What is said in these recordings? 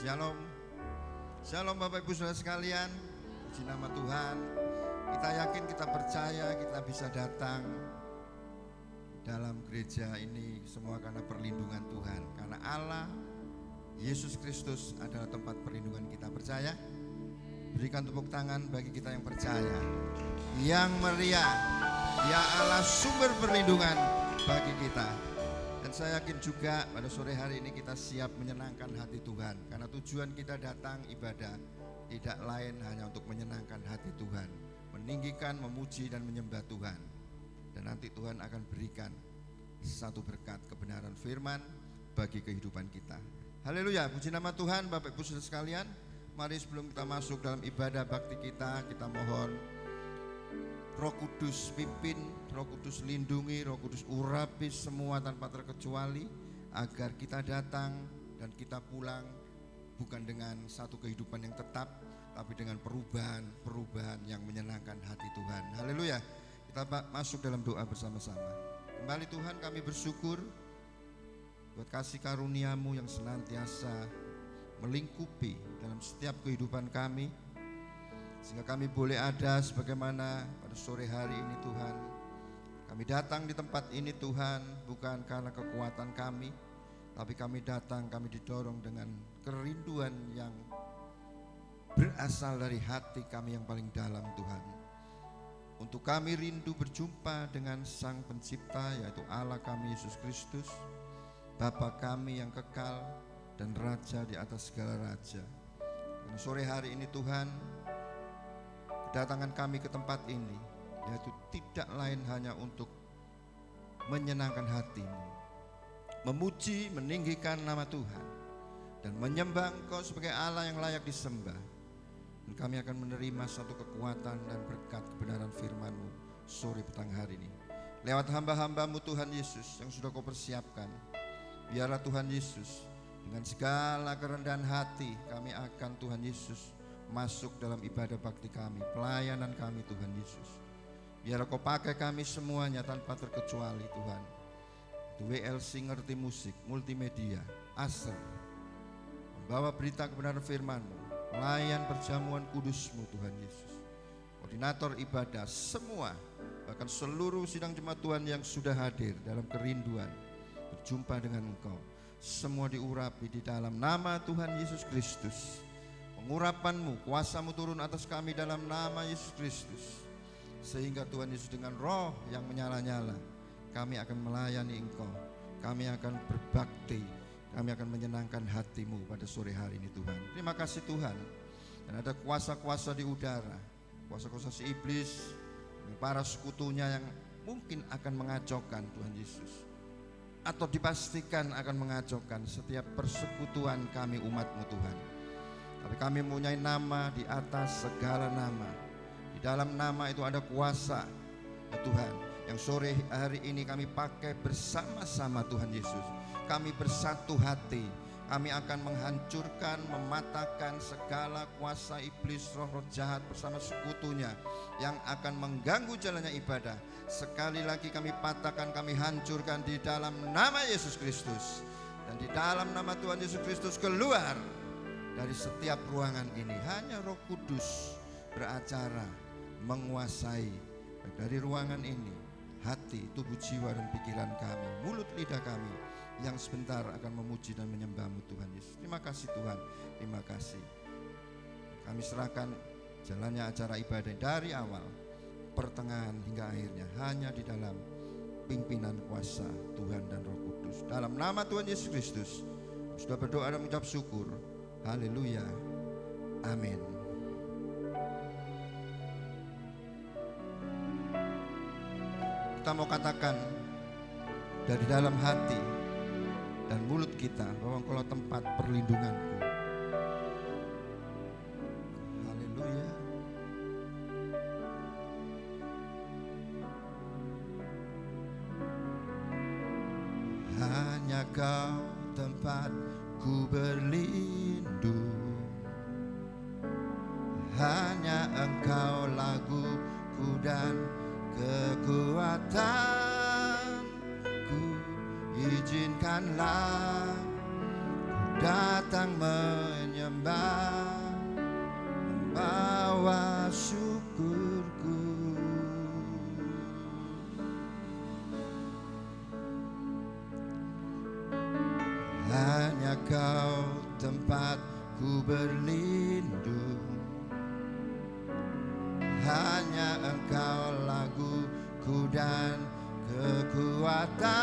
Shalom. Shalom Bapak Ibu Saudara sekalian. Puji nama Tuhan. Kita yakin, kita percaya, kita bisa datang dalam gereja ini semua karena perlindungan Tuhan. Karena Allah, Yesus Kristus adalah tempat perlindungan kita. Percaya? Berikan tepuk tangan bagi kita yang percaya. Yang meriah, ya Allah sumber perlindungan bagi kita. Dan saya yakin juga pada sore hari ini kita siap menyenangkan hati Tuhan. Karena tujuan kita datang ibadah tidak lain hanya untuk menyenangkan hati Tuhan, meninggikan, memuji dan menyembah Tuhan. Dan nanti Tuhan akan berikan satu berkat kebenaran firman bagi kehidupan kita. Haleluya, puji nama Tuhan. Bapak Ibu Saudara sekalian, mari sebelum kita masuk dalam ibadah bakti kita mohon Roh Kudus pimpin, Roh Kudus lindungi, Roh Kudus urapi semua tanpa terkecuali, agar kita datang dan kita pulang bukan dengan satu kehidupan yang tetap, tapi dengan perubahan yang menyenangkan hati Tuhan. Haleluya. Kita masuk dalam doa bersama-sama. Kembali Tuhan, kami bersyukur buat kasih karunia-Mu yang senantiasa melingkupi dalam setiap kehidupan kami, sehingga kami boleh ada sebagaimana pada sore hari ini Tuhan. Kami datang di tempat ini Tuhan bukan karena kekuatan kami, tapi kami datang, kami didorong dengan kerinduan yang berasal dari hati kami yang paling dalam Tuhan. Untuk kami rindu berjumpa dengan Sang Pencipta, yaitu Allah kami Yesus Kristus, Bapa kami yang kekal dan Raja di atas segala raja. Dan sore hari ini Tuhan, kedatangan kami ke tempat ini yaitu tidak lain hanya untuk menyenangkan hati-Mu, memuji, meninggikan nama Tuhan, dan menyembah Engkau sebagai Allah yang layak disembah. Dan kami akan menerima satu kekuatan dan berkat kebenaran firman-Mu sore petang hari ini lewat hamba-hamba-Mu Tuhan Yesus yang sudah Kau persiapkan. Biarlah Tuhan Yesus dengan segala kerendahan hati kami akan Tuhan Yesus masuk dalam ibadah bakti kami, pelayanan kami Tuhan Yesus. Biarlah Kau pakai kami semuanya tanpa terkecuali Tuhan. WLC ngerti musik, multimedia, Aser, membawa berita kebenaran firman-Mu, pelayan perjamuan kudus-Mu Tuhan Yesus, koordinator ibadah, semua, bahkan seluruh sidang jemaat Tuhan yang sudah hadir dalam kerinduan berjumpa dengan Engkau, semua diurapi di dalam nama Tuhan Yesus Kristus. Pengurapan-Mu, kuasa-Mu turun atas kami dalam nama Yesus Kristus, sehingga Tuhan Yesus dengan roh yang menyala-nyala kami akan melayani Engkau, kami akan berbakti, kami akan menyenangkan hati-Mu pada sore hari ini Tuhan. Terima kasih Tuhan. Dan ada kuasa-kuasa di udara, kuasa-kuasa si iblis, para sekutunya yang mungkin akan mengacaukan Tuhan Yesus, atau dipastikan akan mengacaukan setiap persekutuan kami umat-Mu Tuhan. Tapi kami mempunyai nama di atas segala nama. Di dalam nama itu ada kuasa ya Tuhan, yang sore hari ini kami pakai bersama-sama Tuhan Yesus. Kami bersatu hati, kami akan menghancurkan, mematahkan segala kuasa iblis, roh-roh jahat bersama sekutunya yang akan mengganggu jalannya ibadah. Sekali lagi kami patahkan, kami hancurkan di dalam nama Yesus Kristus. Dan di dalam nama Tuhan Yesus Kristus keluar dari setiap ruangan ini hanya Roh Kudus beracara, menguasai dari ruangan ini hati, tubuh, jiwa dan pikiran kami, mulut, lidah kami yang sebentar akan memuji dan menyembah-Mu Tuhan Yesus. Terima kasih Tuhan, terima kasih. Kami serahkan jalannya acara ibadah dari awal, pertengahan hingga akhirnya hanya di dalam pimpinan kuasa Tuhan dan Roh Kudus. Dalam nama Tuhan Yesus Kristus sudah berdoa dan mengucap syukur. Haleluya, amin. Kita mau katakan dari dalam hati dan mulut kita bahwa Engkau tempat perlindunganku. Haleluya. Hanya Kau tempatku berlindung, hanya Engkau laguku dan kekuatanku. Izinkanlah ku datang menyembah menyembah, membawa syukurku. Hanya Kau tempatku berlindung, hanya Engkau laguku dan kekuatanku.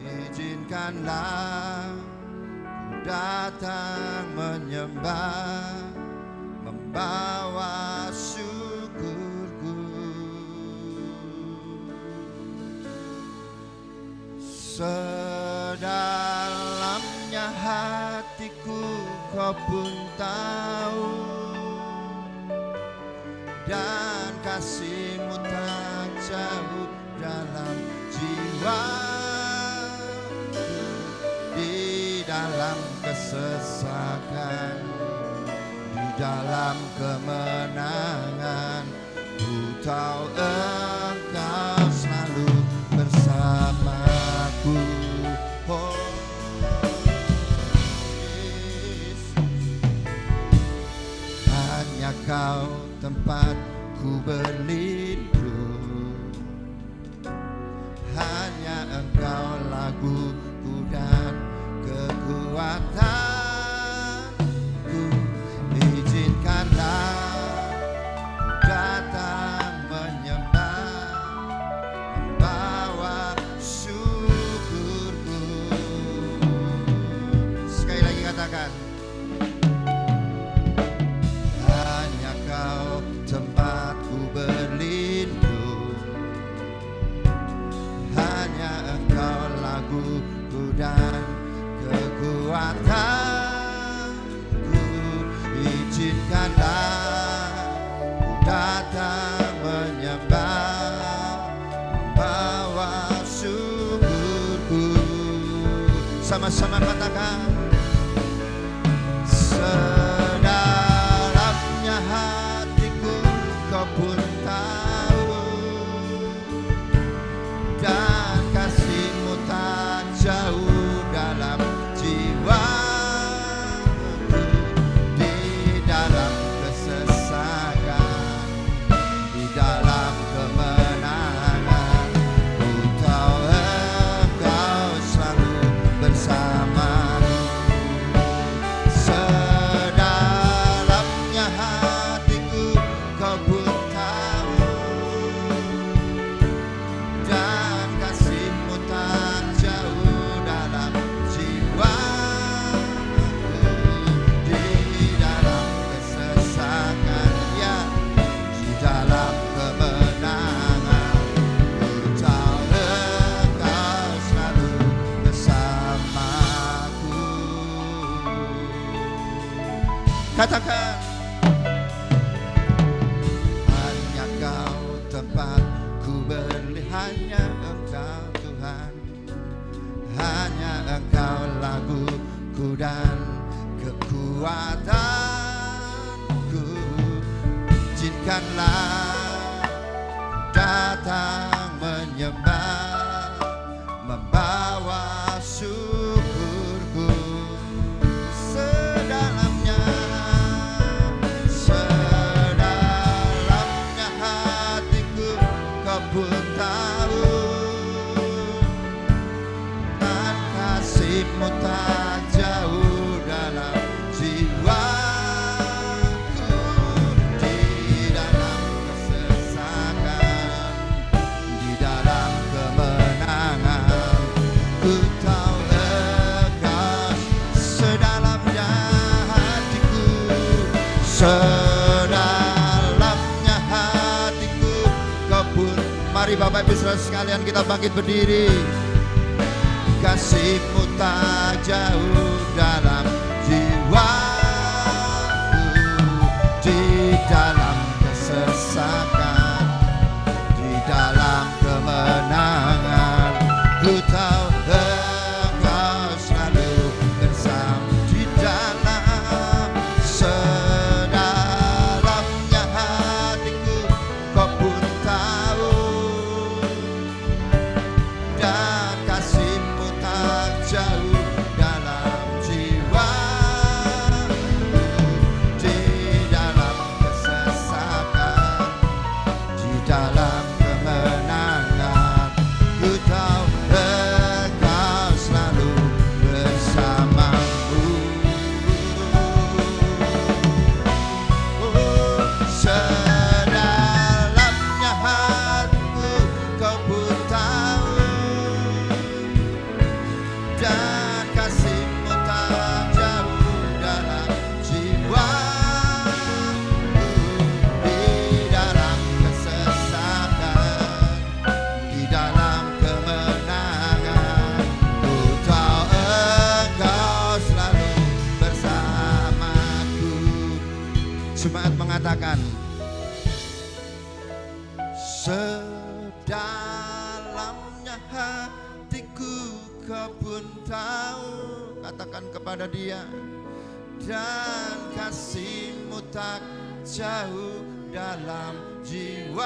Izinkanlah ku datang menyembah, membawa syukurku. Sedalamnya hatiku Kau pun tahu, dan kasih-Mu tak jauh dalam jiwaku. Di dalam kesesakan, di dalam kemenangan, ku tahu Engkau selalu bersamaku. Oh Yesus, hanya Kau tempatku berlindung, hanya Engkau laguku dan kekuatanku. Izinkanlah ku datang menyembah, membawa syukurku. Sekali lagi katakan, hanya Kau tempatku berlindung, hanya Engkau laguku dan kekuatanku. Izinkanlah ku datang menyembah, membawa syukurku. Sama-sama katakan, sedalamnya hatiku Kau pun tahu, dan kasih-Mu tak jauh dalam jiwaku. Di dalam kesesakan, di dalam kemenangan, ku tahu Engkau selalu bersamaku. Sedalamnya hatiku Kau pun tahu, dan kasih-Mu tak jauh dalam jiwaku. Di dalam kesesakan, ya, di dalam kemenangan, ku tahu Engkau selalu bersamaku. Katakan, hanya Kau tempatku berlindung, hanya Engkau Tuhan, hanya Engkau laguku dan kekuatanku. Izinkanlah datang menyembah, membawa syukurku. Sedalamnya, sedalamnya hatiku Kau pun tahu, dan kasih-Mu tak jauh dalam jiwaku. Di dalam kesesakan, di dalam kemenangan, ku tahu Engkau. Sedalamnya hatiku, sedalamnya hatiku Kau pun. Mari Bapak Ibu Saudara sekalian, kita bangkit berdiri. Kasih-Mu tak jauh dalam jiwaku. Di dalam kesesakan, di dalam kemenangan, ku tahu Engkau selalu bersama. Di dalam sedalamnya hatiku Kau pun tahu, dan kasih-Mu tak jauh dalam Sedalamnya hatiku kau pun tahu. Katakan kepada dia. Dan kasih-Mu tak jauh dalam jiwaku.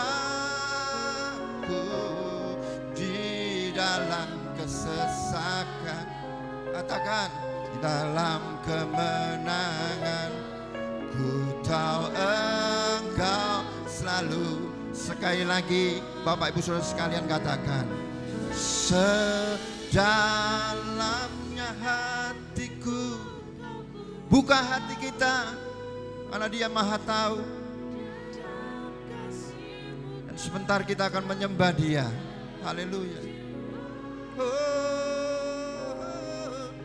Di dalam kesesakan, katakan, di dalam kemenangan, ku tahu Engkau selalu. Sekali lagi Bapak Ibu Saudara sekalian katakan, sedalamnya hatiku. Buka hati kita, karena Dia Maha tahu. Dan sebentar kita akan menyembah Dia. Haleluya. Oh,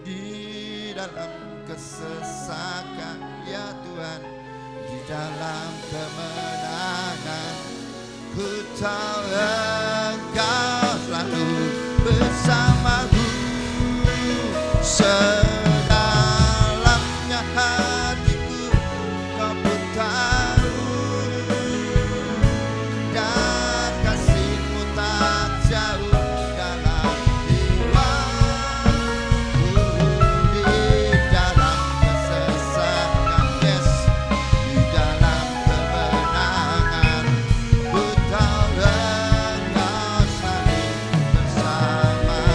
di dalam kesesakan, ya Tuhan, di dalam kemenangan, ku tahu Engkau selalu bersamaku. Sedalamnya hatiku kau pun tahu. Dan kasih-Mu tak jauh dalam jiwaku. Di dalam kesesakan, yes, di dalam kemenangan, ku tahu Engkau selalu bersamaku.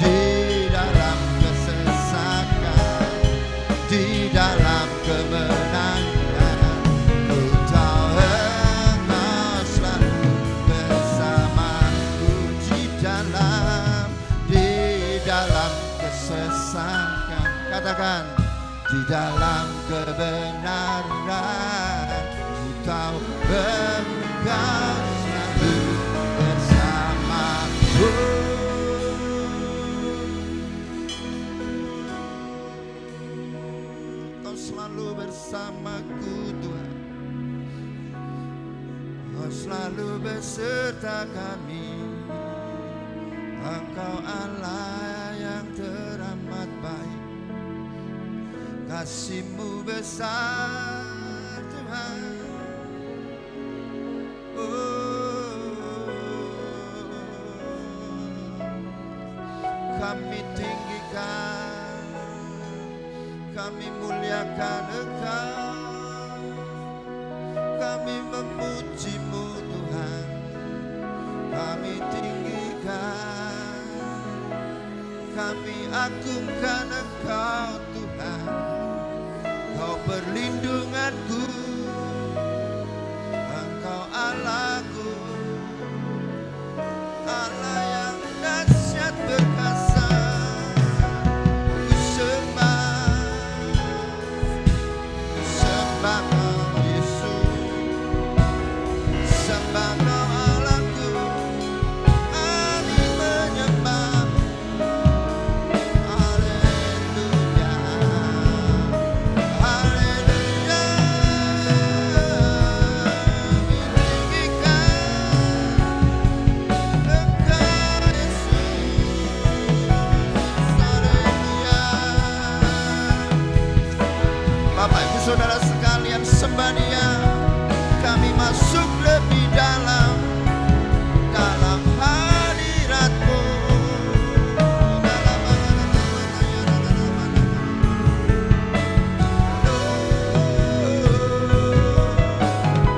Di dalam kesesakan, di dalam kemenangan, ku tahu Engkau selalu bersamaku. Di dalam kesesakan, katakan, di dalam kebenaran, ku tahu Engkau selalu bersamaku. Kau selalu bersamaku Tuhan. Kau selalu beserta kami. Engkau Allah yang teramat baik. Kasih-Mu besar Tuhan. Kami tinggikan, kami muliakan Engkau, kami memuji-Mu Tuhan, kami tinggikan, kami agungkan Engkau Tuhan. Kau perlindunganku, Engkau Allahku, Allah yang dahsyat perkasa. Ku sembah Kau Yesus, sembah Kau Allahku, kami menyembah. Haleluya, haleluya, meninggikan Engkau Yesus. Haleluya. Bapak Ibu Saudara sekalian, sembah Dia. Kami masuk lebih dalam hadirat-Mu.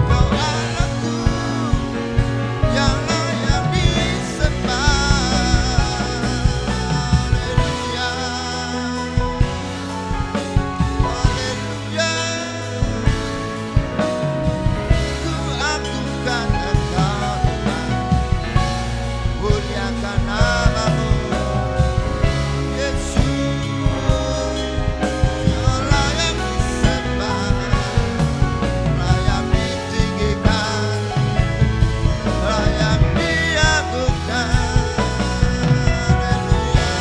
Kau Allahku yang layak disembah. Haleluya, haleluya. Ku agungkan Engkau Tuhan, muliakan nama-Mu Yesus. Kau layak disembah, layak ditinggikan, layak diagungkan. Haleluya.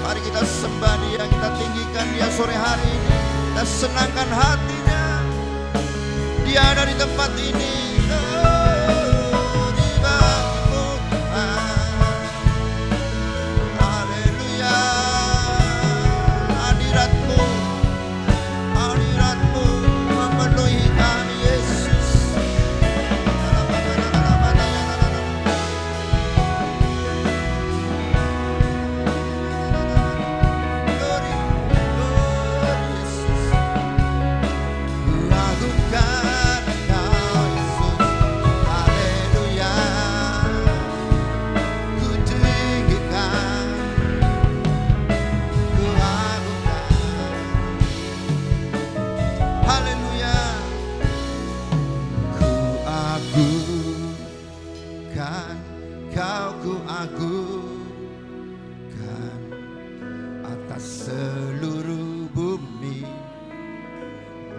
Mari kita sembah Dia, kita tinggikan Dia sore hari ini. Kita senangkan hatinya. Dia ada di tempat ini. Oh, di bawah-Mu Tuhan. Haleluya. Hadirat-Mu, hadirat-Mu.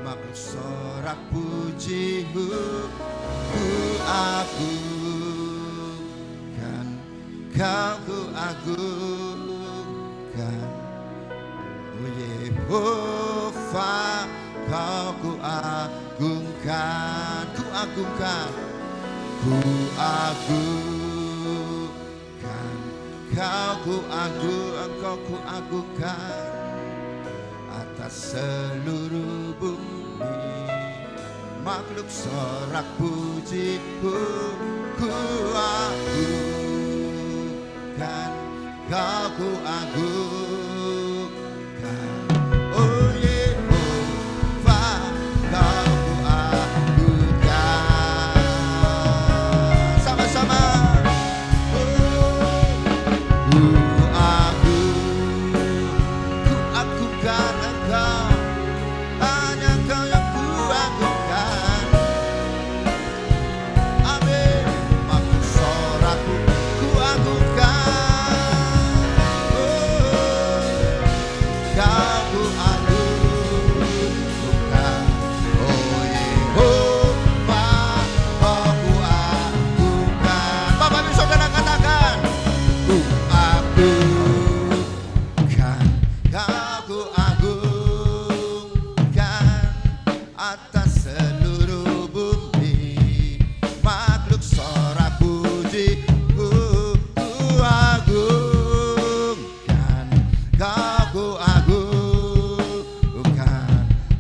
makhluk sorak pujimu ku agungkan, kau ku agungkan, oh Yehova kau ku agungkan, ku agungkan, ku agungkan, kau ku agungkan, kau ku agungkan atas seluruh bumi, makhluk sorak pujimu ku agungkan, kau ku agungkan, oh Yehova kau ku agungkan, sama-sama ku agungkan Engkau, hanya Engkau yang ku agungkan, amin. Makhluk sorakku ku agungkan, Kau ku agungkan, oh Yehova kau ku agungkan. Bapak Ibu Saudara katakan, ku agungkan, kau ku agungkan atas seluruh bumi, makhluk sorak pujimu ku agungkan, kau ku agungkan,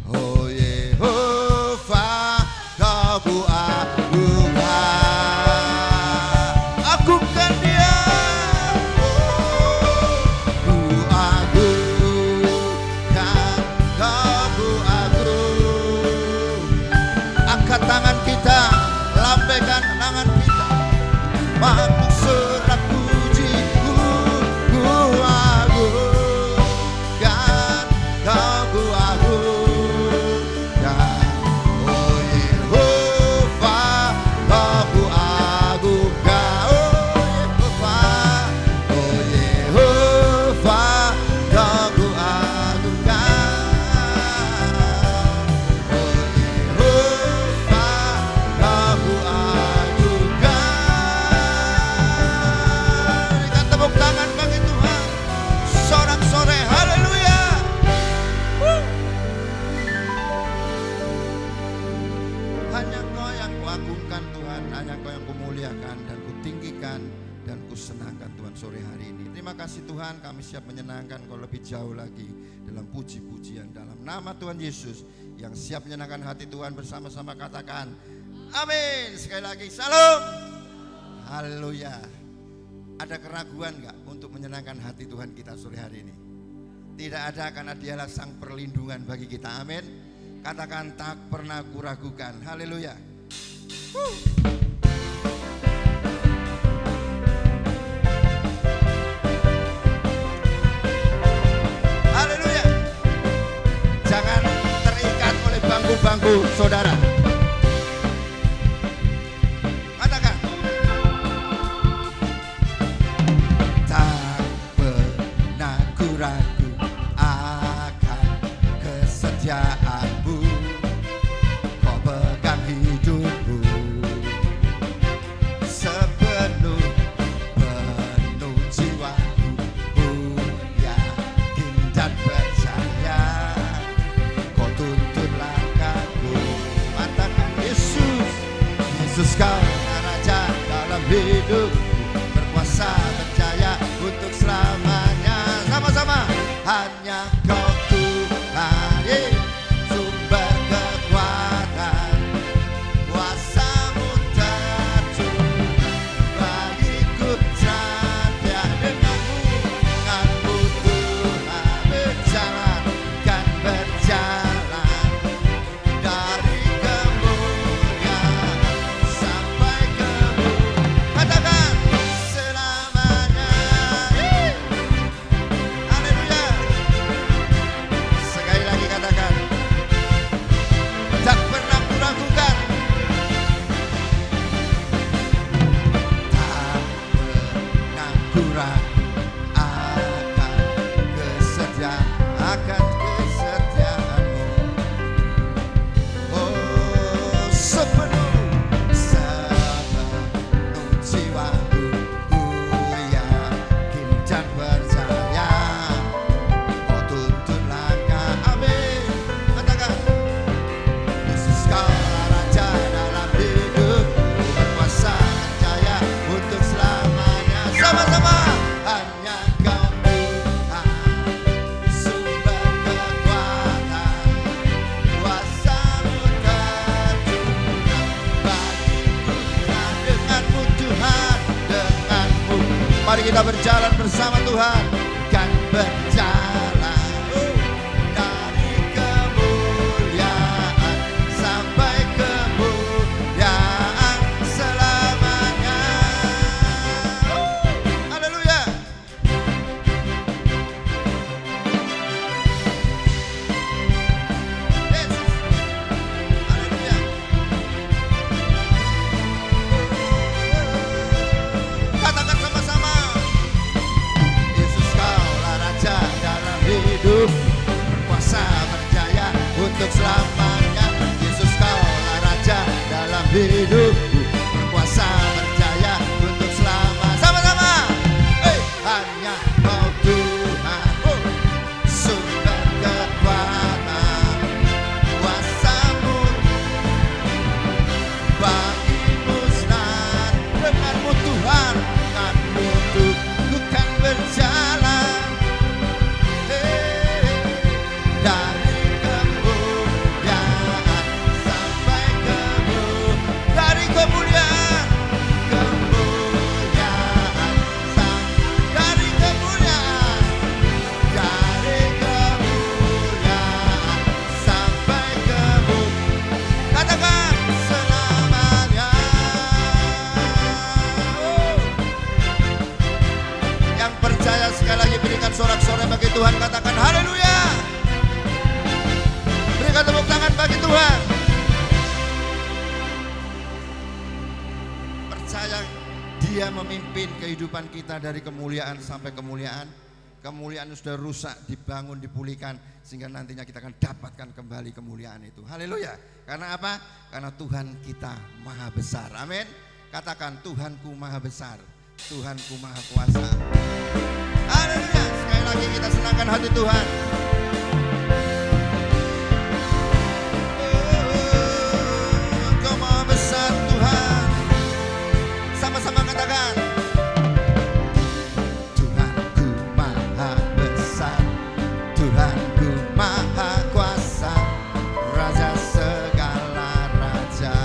oh Yehova kau ku agungkan, agungkan Dia, ku agungkan, kau ku agung. Angkat tangan kita, lambaikan tangan kita, makhluk sorak pujimu ku agungkan, kau ku agungkan, oh Yehova kau ku agungkan, oh Yehova kau ku agungkan, oh Yehova kau ku agungkan. Berikan tepuk tangan bagi Tuhan sorak-sorai, haleluya. Hanya Engkau yang kuagungkan Tuhan, hanya Engkau yang kumuliakan dan kutinggikan dan kusenangkan Tuhan sore hari ini. Terima kasih Tuhan, kami siap menyenangkan Kau lebih jauh lagi dalam puji-pujian dalam nama Tuhan Yesus. Yang siap menyenangkan hati Tuhan bersama-sama katakan amin. Sekali lagi salam, haleluya. Ada keraguan gak untuk menyenangkan hati Tuhan kita sore hari ini? Tidak ada, karena Dialah sang perlindungan bagi kita, amin. Katakan tak pernah kuragukan, haleluya. Haleluya. Jangan terikat oleh bangku-bangku saudara. Katakan tak pernah kuragu akan kesetiaanmu, Kau pegang hidupku sepenuh jiwaku, ku yakin dan percaya Kau tuntun langkahku. Katakan Yesus, Yesus Kau Raja dalam hidupku, berkuasa berjaya untuk selamanya. Sama-sama, hanya Kau Tuhan, sumber kekuatan, kuasa-Mu tercurah bagiku, setia denganmu Tuhan, berjalan kan berjalan dari kemuliaan sampai kemuliaan. Katakan selamanya, kita berjalan bersama Tuhan, kan berjalan dari kemuliaan sampai kemuliaan selamanya. Haleluya. Yesus. Haleluya. Katakan sama-sama, Yesus kaulah Raja dalam hidup, berkuasa berjaya untuk selamanya. Yesus kaulah Raja dalam hidupku, berkuasa berjaya untuk selamanya. Sama-sama, hanya Kau Tuhan, sumber kekuatan, kuasa-Mu bagi musnah. Denganmu Tuhan, kan hidupku kan berjalan dari kemuliaan sampai dari kemuliaan dari kemuliaan sampai katakan selamanya. Yang percaya sekali lagi berikan sorak-sorai bagi Tuhan, katakan haleluya. Berikan tepuk tangan bagi Tuhan. Percaya Dia memimpin kehidupan kita dari kemuliaan sampai kemuliaan. Kemuliaan yang sudah rusak dibangun, dipulihkan, sehingga nantinya kita akan dapatkan kembali kemuliaan itu. Haleluya. Karena apa? Karena Tuhan kita maha besar. Amin. Katakan, Tuhanku maha besar, Tuhanku maha kuasa. Haleluya. Sekali lagi kita senangkan hati Tuhan. Engkau maha besar Tuhan. Sama-sama katakan, Tuhanku maha besar, Tuhanku maha kuasa, Raja segala raja.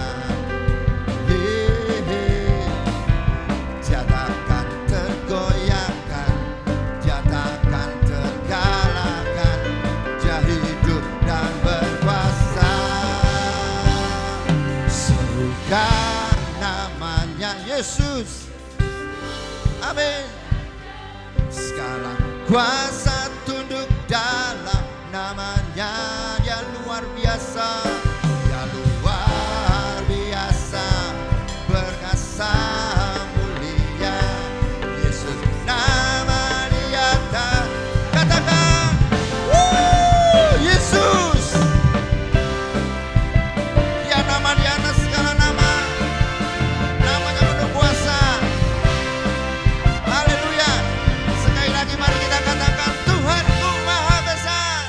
Dia takkan tergoyahkan, Dia takkan tergalakkan, Dia hidup dan berkuasa. Serukan namanya Yesus. Amin. Segala kuasa tunduk dalam namanya. Dia luar biasa, Dia luar biasa, perkasa mulia. Yesus nama di atas. Katakan, Yesus. Dia nama di atas segala nama. Namanya penuh kuasa. Haleluya. Sekali lagi mari kita katakan, Tuhanku maha besar.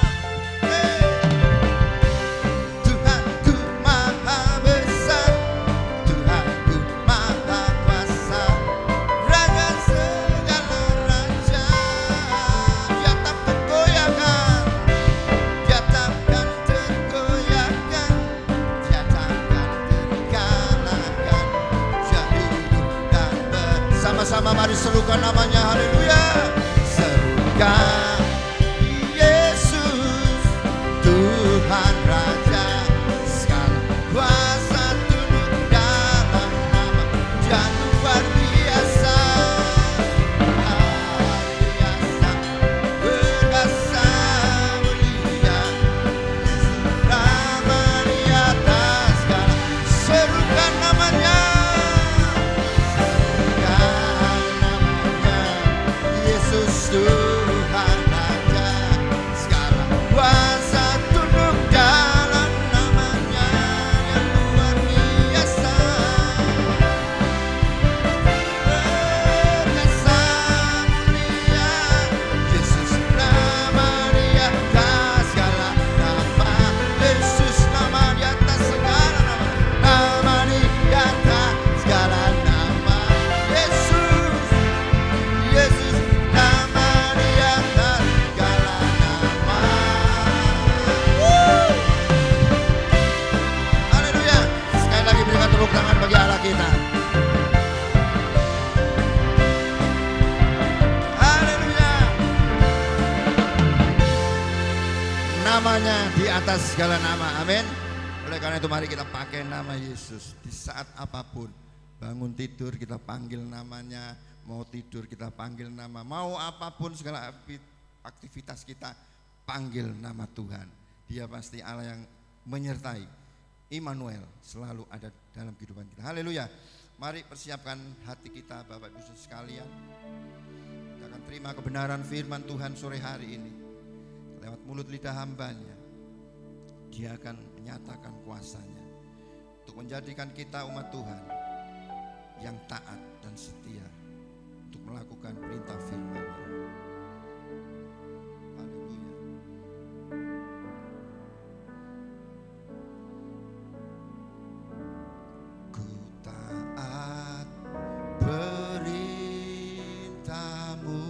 Tuhanku maha besar, Tuhanku maha kuasa, Raja segala raja. Dia tak tergoyahkan, Dia takkan tergoyahkan, Dia takkan terkalahkan, Dia hidup dan bersama-sama mari serukan namanya. Haleluya. Serukan Yesus, Tuhan Raja, segala kuasa tunduk dalam nama. Dia luar biasa, perkasa mulia. Yesus nama di atas segala. Serukan namanya, serukan namanya. atas segala nama, amin. Oleh karena itu mari kita pakai nama Yesus di saat apapun. Bangun tidur kita panggil namanya, mau tidur kita panggil nama, mau apapun segala aktivitas kita panggil nama Tuhan. Dia pasti Allah yang menyertai. Immanuel selalu ada dalam kehidupan kita. Haleluya. Mari persiapkan hati kita Bapak Ibu sekalian. Kita akan terima kebenaran firman Tuhan sore hari ini. Lewat mulut lidah hambanya, Dia akan menyatakan kuasanya untuk menjadikan kita umat Tuhan yang taat dan setia untuk melakukan perintah firman-Nya. Haleluya. Ku taat perintah-Mu,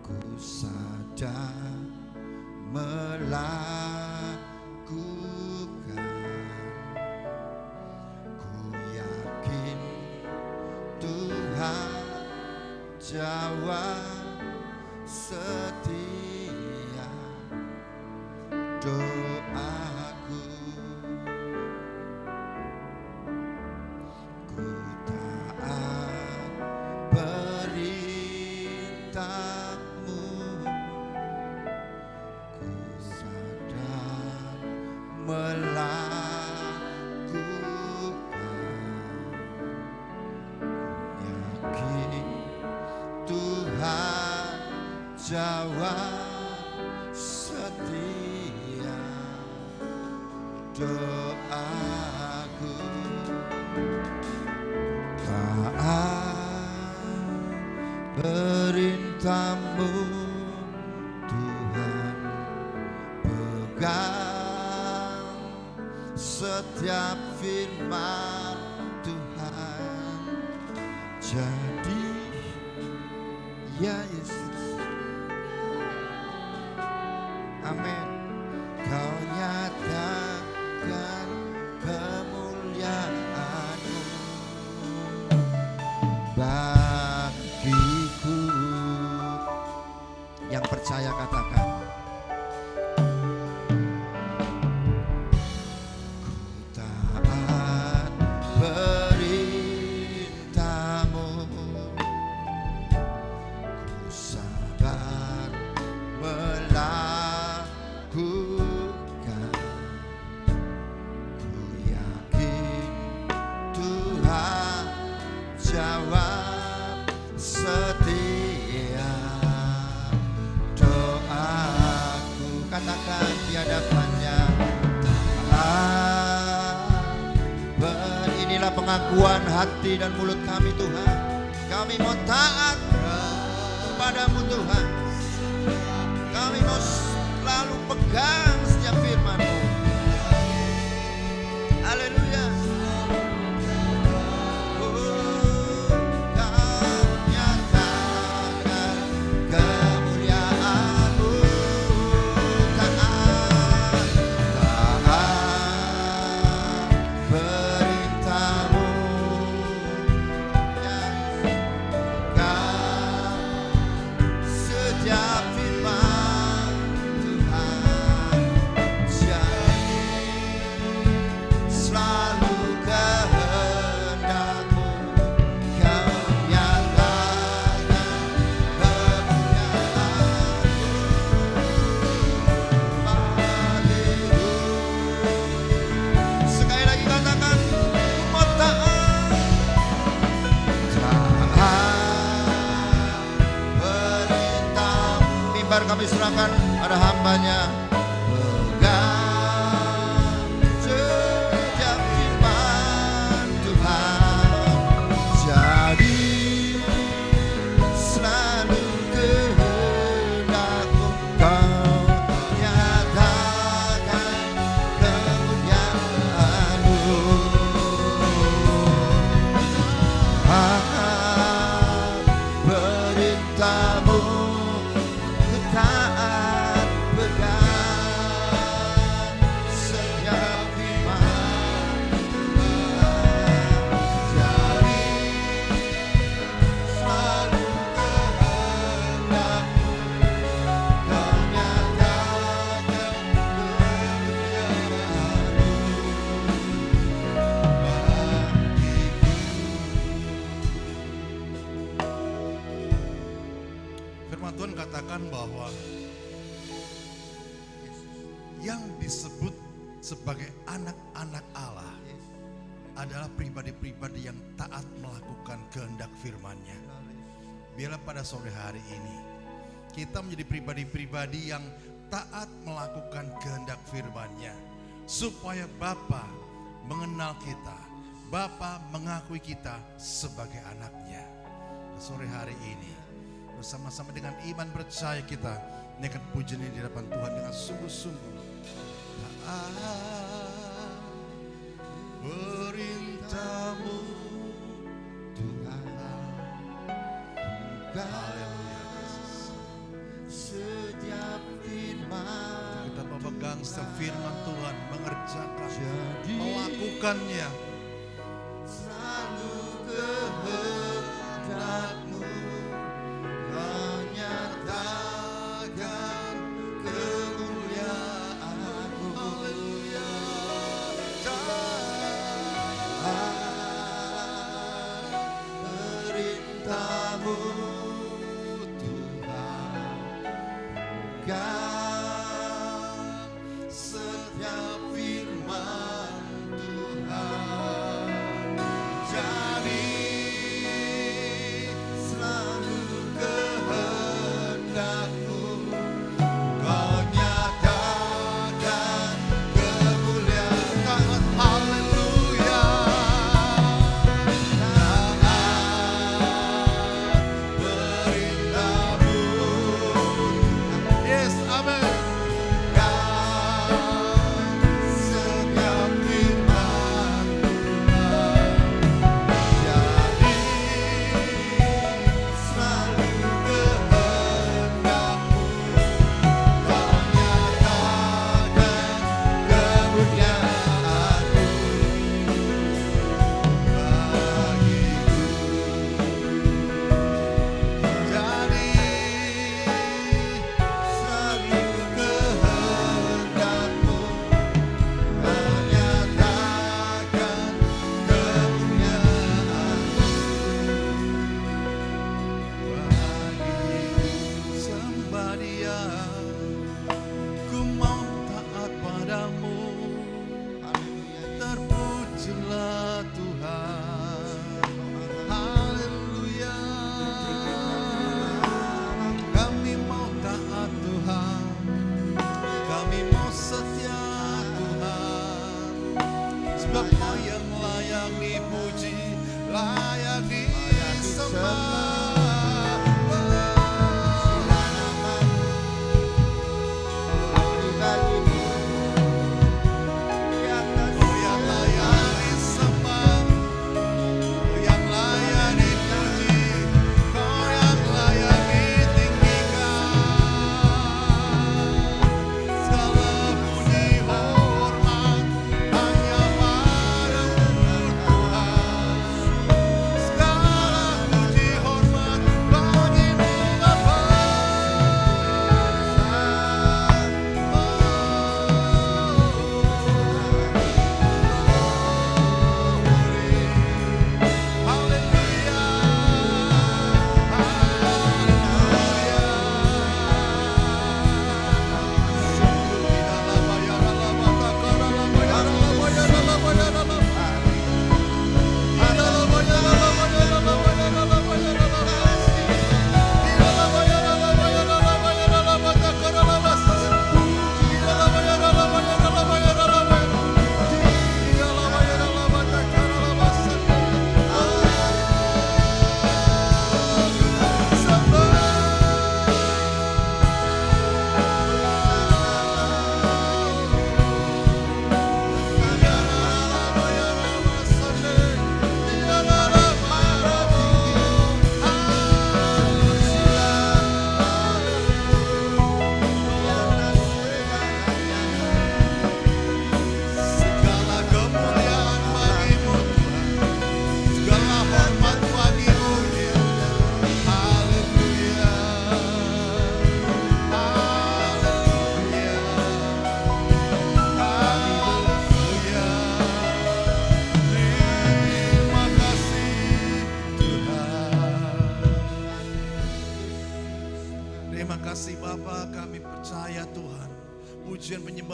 ku sadar melakukan, ku yakin Tuhan jawab setia doaku. Ku taat perintah-Mu, melakukan, yakin Tuhan jawab setia doaku. Taat perintah-Mu Tuhan, pegang setiap firman Tuhan. Jadi ya Yesus, amin. Kau nyatakan kemuliaan-Mu bagiku. Yang percaya katakan, pengakuan hati dan mulut kami Tuhan. Kami mau taat kepadamu Tuhan. Kami mau selalu pegang setiap firman-Mu. Haleluya. Kami serahkan pada hamba-Nya, pegang setiap firman Tuhan. Jadi selalu kehendak-Mu, Kau nyatakan kemuliaan-Mu. Perintah-Mu taat pegang. bahwa yang disebut sebagai anak-anak Allah adalah pribadi-pribadi yang taat melakukan kehendak firman-Nya. Biarlah pada sore hari ini kita menjadi pribadi-pribadi yang taat melakukan kehendak firman-Nya, supaya Bapa mengenal kita, Bapa mengakui kita sebagai anaknya. Sore hari ini bersama-sama dengan iman percaya kita naikkan pujian ini di hadapan Tuhan dengan sungguh-sungguh. Perintah-Mu Tuhan, haleluya Yesus. Setiap firman Kita memegang setiap firman Tuhan, mengerjakan, jadi melakukannya. selalu kehendak-Mu, Kau nyatakan kemuliaan-Mu. Haleluya. Perintah-Mu Tuhan, pegang setiap firman Tuhan, jadi selalu kehendak-Mu, Kau nyatakan kemuliaan. Haleluya. Perintah-Mu Yes, amen. setiap firman jadi selalu kehendak-Mu, Kau nyatakan kemuliaan-Mu bagiku. Jadi selalu kehendak-Mu, Kau nyatakan kemuliaan-Mu bagiku. Sembah Dia, ku mau taat padamu. Terpujilah Tuhan. Haleluya. Kami mau taat Tuhan, kami mau setia Tuhan. Sebab Kau yang layak dipuji, layak disembah. Kau yang layak disembah, Kau yang layak dipuji, Kau yang layak ditinggikan. Segala puji hormat hanya padamu Tuhan.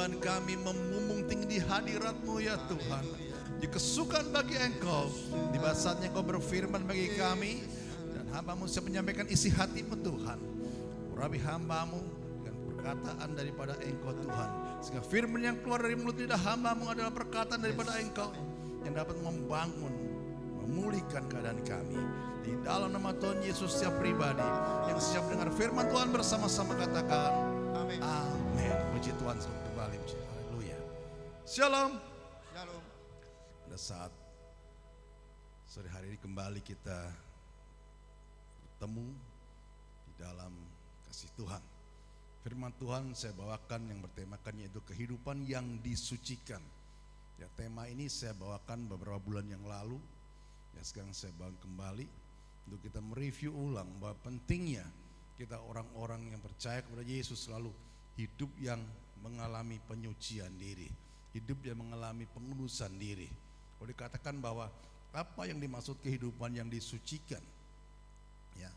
penyembahan kami memumbung tinggi di hadirat-Mu ya Tuhan. Dikesukaan bagi Engkau, di saatnya Engkau berfirman bagi kami, dan hamba-Mu siap menyampaikan isi hati-Mu Tuhan. Urapi hamba-Mu dengan perkataan daripada Engkau Tuhan, sehingga firman yang keluar dari mulut lidah hamba-Mu adalah perkataan daripada Engkau yang dapat membangun, memulihkan keadaan kami. Di dalam nama Tuhan Yesus, setiap pribadi yang siap dengar firman Tuhan bersama-sama katakan amin. Amin. Puji Tuhan, selamat kembali. Haleluya. Shalom. Shalom. Pada saat sore hari ini kembali kita bertemu di dalam kasih Tuhan. Firman Tuhan saya bawakan yang bertemakan yaitu kehidupan yang disucikan. Ya, tema ini saya bawakan beberapa bulan yang lalu. Ya, sekarang saya bawa kembali untuk kita mereview ulang bahwa pentingnya kita orang-orang yang percaya kepada Yesus selalu hidup yang mengalami penyucian diri, hidup yang mengalami pengudusan diri. Kalau dikatakan bahwa apa yang dimaksud kehidupan yang disucikan, ya,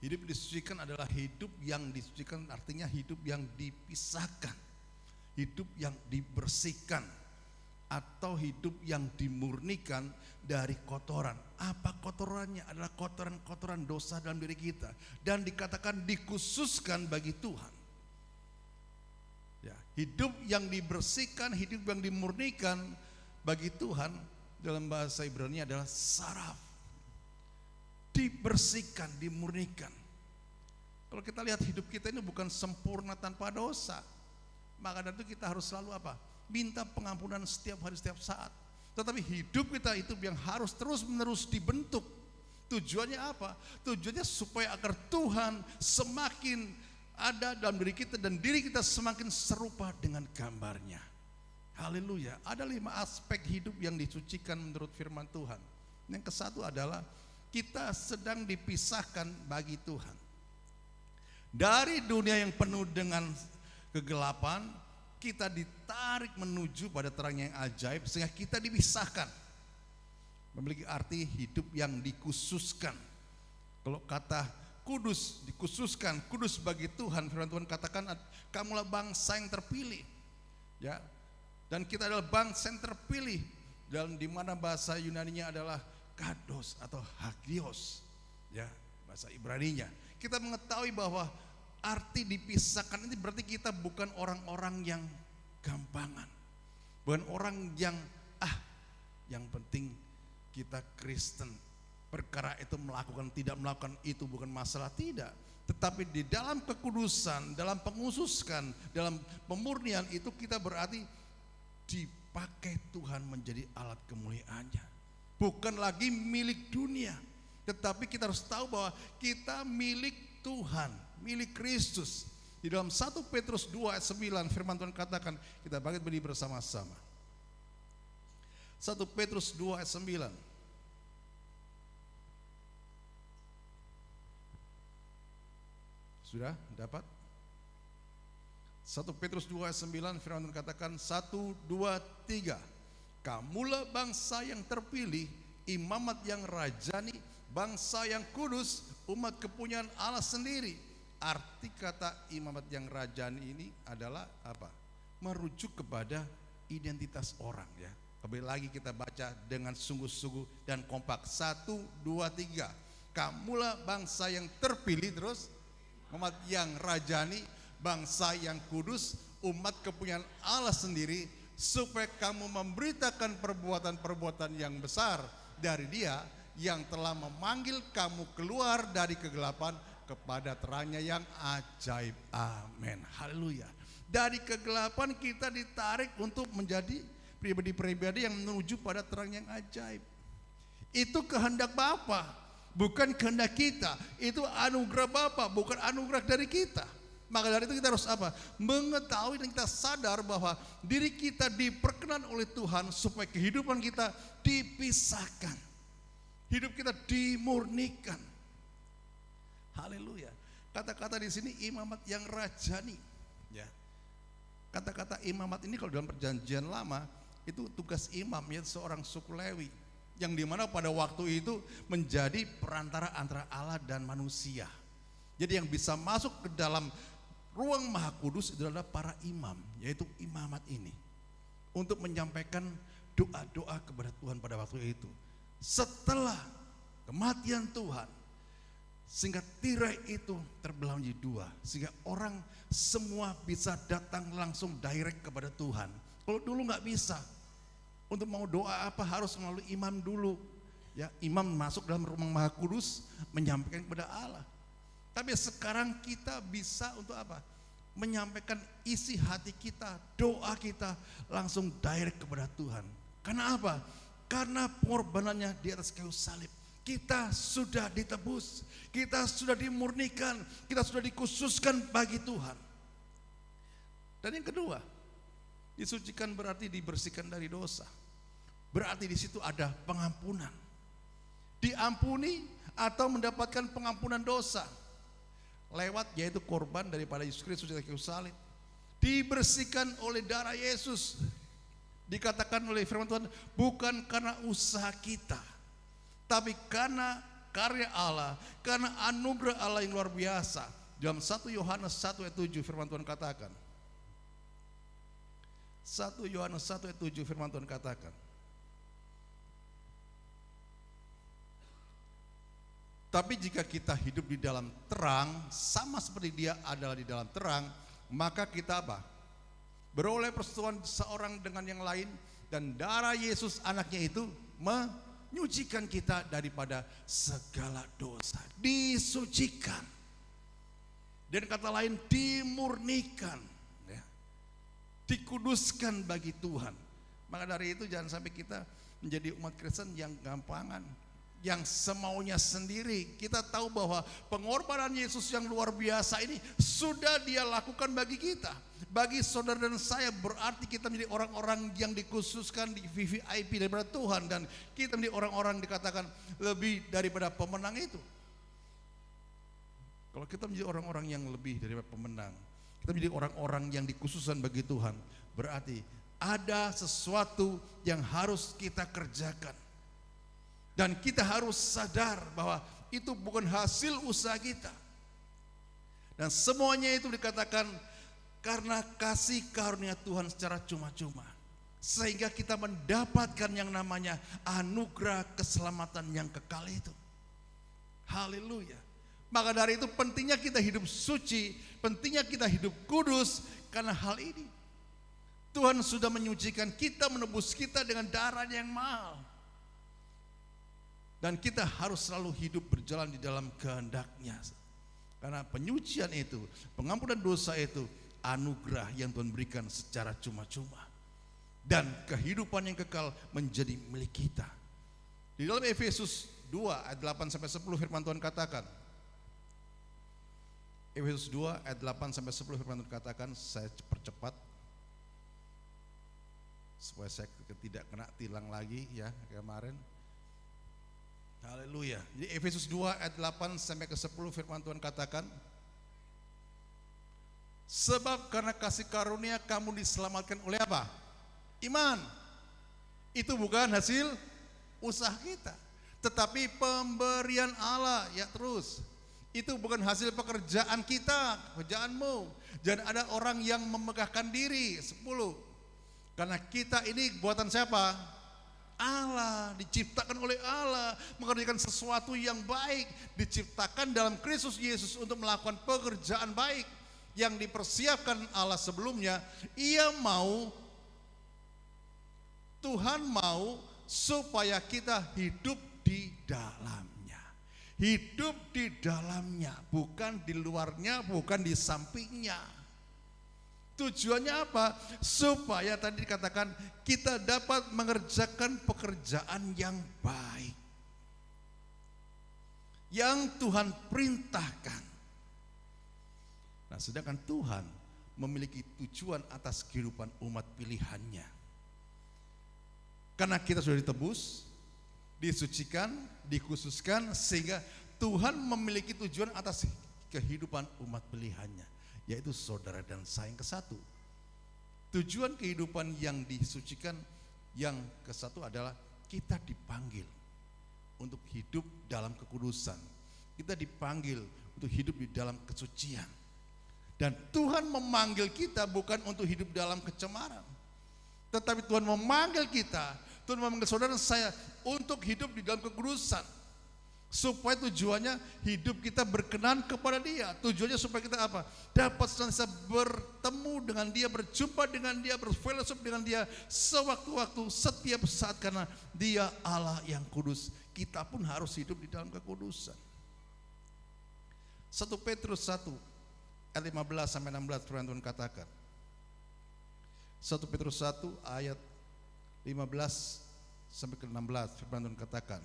hidup disucikan adalah hidup yang disucikan, artinya hidup yang dipisahkan, hidup yang dibersihkan, atau hidup yang dimurnikan dari kotoran. Apa kotorannya? Adalah kotoran-kotoran dosa dalam diri kita, dan dikatakan dikhususkan bagi Tuhan. Ya, hidup yang dibersihkan, hidup yang dimurnikan bagi Tuhan dalam bahasa Ibrani adalah saraf. Dibersihkan, dimurnikan. Kalau kita lihat hidup kita ini bukan sempurna tanpa dosa, maka dari itu kita harus selalu apa? Minta pengampunan setiap hari, setiap saat. Tetapi hidup kita itu yang harus terus-menerus dibentuk. Tujuannya apa? Tujuannya supaya agar Tuhan semakin ada dalam diri kita dan diri kita semakin serupa dengan gambarnya. Haleluya. Ada 5 aspek hidup yang disucikan menurut firman Tuhan. Yang ke-1 adalah kita sedang dipisahkan bagi Tuhan. Dari dunia yang penuh dengan kegelapan, kita ditarik menuju pada terang yang ajaib sehingga kita dipisahkan. Memiliki arti hidup yang dikhususkan. Kalau kata kudus, dikhususkan, kudus bagi Tuhan, firman Tuhan katakan kamulah bangsa yang terpilih. Ya. Dan kita adalah bangsa yang terpilih, dalam di mana bahasa Yunaninya adalah kados atau hagios. Ya, bahasa Ibraninya. Kita mengetahui bahwa arti dipisahkan ini berarti kita bukan orang-orang yang gampangan, bukan orang yang yang penting kita Kristen, perkara itu melakukan tidak melakukan itu bukan masalah, tidak. Tetapi di dalam kekudusan, dalam pengususkan, dalam pemurnian itu kita berarti dipakai Tuhan menjadi alat kemuliaannya, bukan lagi milik dunia. Tetapi kita harus tahu bahwa kita milik Tuhan, milik Kristus. Di dalam 1 Petrus 2 ayat 9 firman Tuhan katakan, kita bangkit berdiri bersama-sama. 1 Petrus 2 ayat 9. Sudah dapat? 1 Petrus 2 ayat 9 firman Tuhan katakan 1, 2, 3. Kamulah bangsa yang terpilih, imamat yang rajani, bangsa yang kudus, umat kepunyaan Allah sendiri. Arti kata imamat yang rajani ini adalah apa? Merujuk kepada identitas orang, ya. Kembali lagi kita baca dengan sungguh-sungguh dan kompak. 1, 2, 3. Kamulah bangsa yang terpilih, terus umat yang rajani, bangsa yang kudus, umat kepunyaan Allah sendiri, supaya kamu memberitakan perbuatan-perbuatan yang besar dari Dia yang telah memanggil kamu keluar dari kegelapan kepada terangnya yang ajaib. Amin. Haleluya. Dari kegelapan kita ditarik untuk menjadi pribadi-pribadi yang menuju pada terang yang ajaib. Itu kehendak Bapa, bukan kehendak kita. Itu anugerah Bapa, bukan anugerah dari kita. Maka dari itu kita harus apa? Mengetahui dan kita sadar bahwa diri kita diperkenan oleh Tuhan supaya kehidupan kita dipisahkan, hidup kita dimurnikan. Haleluya. Kata-kata di sini imamat yang rajani, ya. Kata-kata imamat ini kalau dalam perjanjian lama itu tugas imam, yaitu seorang suku Lewi, yang dimana pada waktu itu menjadi perantara antara Allah dan manusia. Jadi yang bisa masuk ke dalam ruang Maha Kudus itu adalah para imam, yaitu imamat ini, untuk menyampaikan doa-doa kepada Tuhan pada waktu itu. Setelah kematian Tuhan, sehingga tirai itu terbelah menjadi dua, sehingga orang semua bisa datang langsung direct kepada Tuhan. Kalau dulu nggak bisa, untuk mau doa apa harus melalui imam dulu. Ya, imam masuk dalam rumah Maha Kudus menyampaikan kepada Allah. Tapi sekarang kita bisa untuk apa? Menyampaikan isi hati kita, doa kita langsung direct kepada Tuhan. Karena apa? Karena pengorbanannya di atas kayu salib. Kita sudah ditebus, kita sudah dimurnikan, kita sudah dikhususkan bagi Tuhan. Dan yang kedua, disucikan berarti dibersihkan dari dosa. Berarti di situ ada pengampunan. Diampuni atau mendapatkan pengampunan dosa lewat yaitu korban daripada Yesus Kristus di kayu salib. Dibersihkan oleh darah Yesus. Dikatakan oleh firman Tuhan, bukan karena usaha kita, tapi karena karya Allah, karena anugerah Allah yang luar biasa. Dalam 1 Yohanes 1 ayat 7 firman Tuhan katakan. 1 Yohanes 1 ayat 7 firman Tuhan katakan. Tapi jika kita hidup di dalam terang, sama seperti Dia adalah di dalam terang, maka kita apa? Beroleh persekutuan seorang dengan yang lain, dan darah Yesus anaknya itu menyucikan kita daripada segala dosa. Disucikan. Dan kata lain dimurnikan, ya. Dikuduskan bagi Tuhan. Maka dari itu jangan sampai kita menjadi umat Kristen yang gampangan, yang semaunya sendiri. Kita tahu bahwa pengorbanan Yesus yang luar biasa ini sudah Dia lakukan bagi kita. Bagi saudara dan saya berarti kita menjadi orang-orang yang dikhususkan di VVIP daripada Tuhan. Dan kita menjadi orang-orang dikatakan lebih daripada pemenang itu. Kalau kita menjadi orang-orang yang lebih daripada pemenang, kita menjadi orang-orang yang dikhususkan bagi Tuhan, berarti ada sesuatu yang harus kita kerjakan. Dan kita harus sadar bahwa itu bukan hasil usaha kita. Dan semuanya itu dikatakan karena kasih karunia Tuhan secara cuma-cuma. Sehingga kita mendapatkan yang namanya anugerah keselamatan yang kekal itu. Haleluya. Maka dari itu pentingnya kita hidup suci, pentingnya kita hidup kudus karena hal ini. Tuhan sudah menyucikan kita, menebus kita dengan darahnya yang mahal. Dan kita harus selalu hidup berjalan di dalam kehendak-Nya. Karena penyucian itu, pengampunan dosa itu anugerah yang Tuhan berikan secara cuma-cuma. Dan kehidupan yang kekal menjadi milik kita. Di dalam Efesus 2 ayat 8 sampai 10 firman Tuhan katakan. Efesus 2 ayat 8 sampai 10 firman Tuhan katakan, saya percepat supaya saya tidak kena tilang lagi ya kemarin. Haleluya. Jadi Efesus 2 ayat 8 sampai ke 10 firman Tuhan katakan, sebab karena kasih karunia kamu diselamatkan oleh apa? Iman. Itu bukan hasil usaha kita, tetapi pemberian Allah. Ya terus, itu bukan hasil pekerjaan kita, pekerjaanmu. Jangan ada orang yang memegahkan diri. 10. Karena kita ini buatan siapa? Allah, diciptakan oleh Allah, mengerjakan sesuatu yang baik, diciptakan dalam Kristus Yesus untuk melakukan pekerjaan baik yang dipersiapkan Allah sebelumnya. Tuhan mau supaya kita hidup di dalamnya. Hidup di dalamnya, bukan di luarnya, bukan di sampingnya. Tujuannya apa? Supaya tadi dikatakan kita dapat mengerjakan pekerjaan yang baik, yang Tuhan perintahkan. Nah, sedangkan Tuhan memiliki tujuan atas kehidupan umat pilihannya. Karena kita sudah ditebus, disucikan, dikhususkan, sehingga Tuhan memiliki tujuan atas kehidupan umat pilihannya, yaitu saudara dan saya yang kesatu. Tujuan kehidupan yang disucikan yang kesatu adalah kita dipanggil untuk hidup dalam kekudusan. Kita dipanggil untuk hidup di dalam kesucian. Dan Tuhan memanggil kita bukan untuk hidup dalam kecemaran, tetapi Tuhan memanggil kita, Tuhan memanggil saudara saya untuk hidup di dalam kekudusan. Supaya tujuannya hidup kita berkenan kepada Dia. Tujuannya supaya kita apa? Dapat senantiasa bertemu dengan Dia, berjumpa dengan Dia, berfellowship dengan Dia sewaktu-waktu, setiap saat, karena Dia Allah yang kudus. Kita pun harus hidup di dalam kekudusan. 1 Petrus 1 ayat 15 sampai 16 firman Tuhan katakan. 1 Petrus 1 ayat 15 sampai ke 16 firman Tuhan katakan.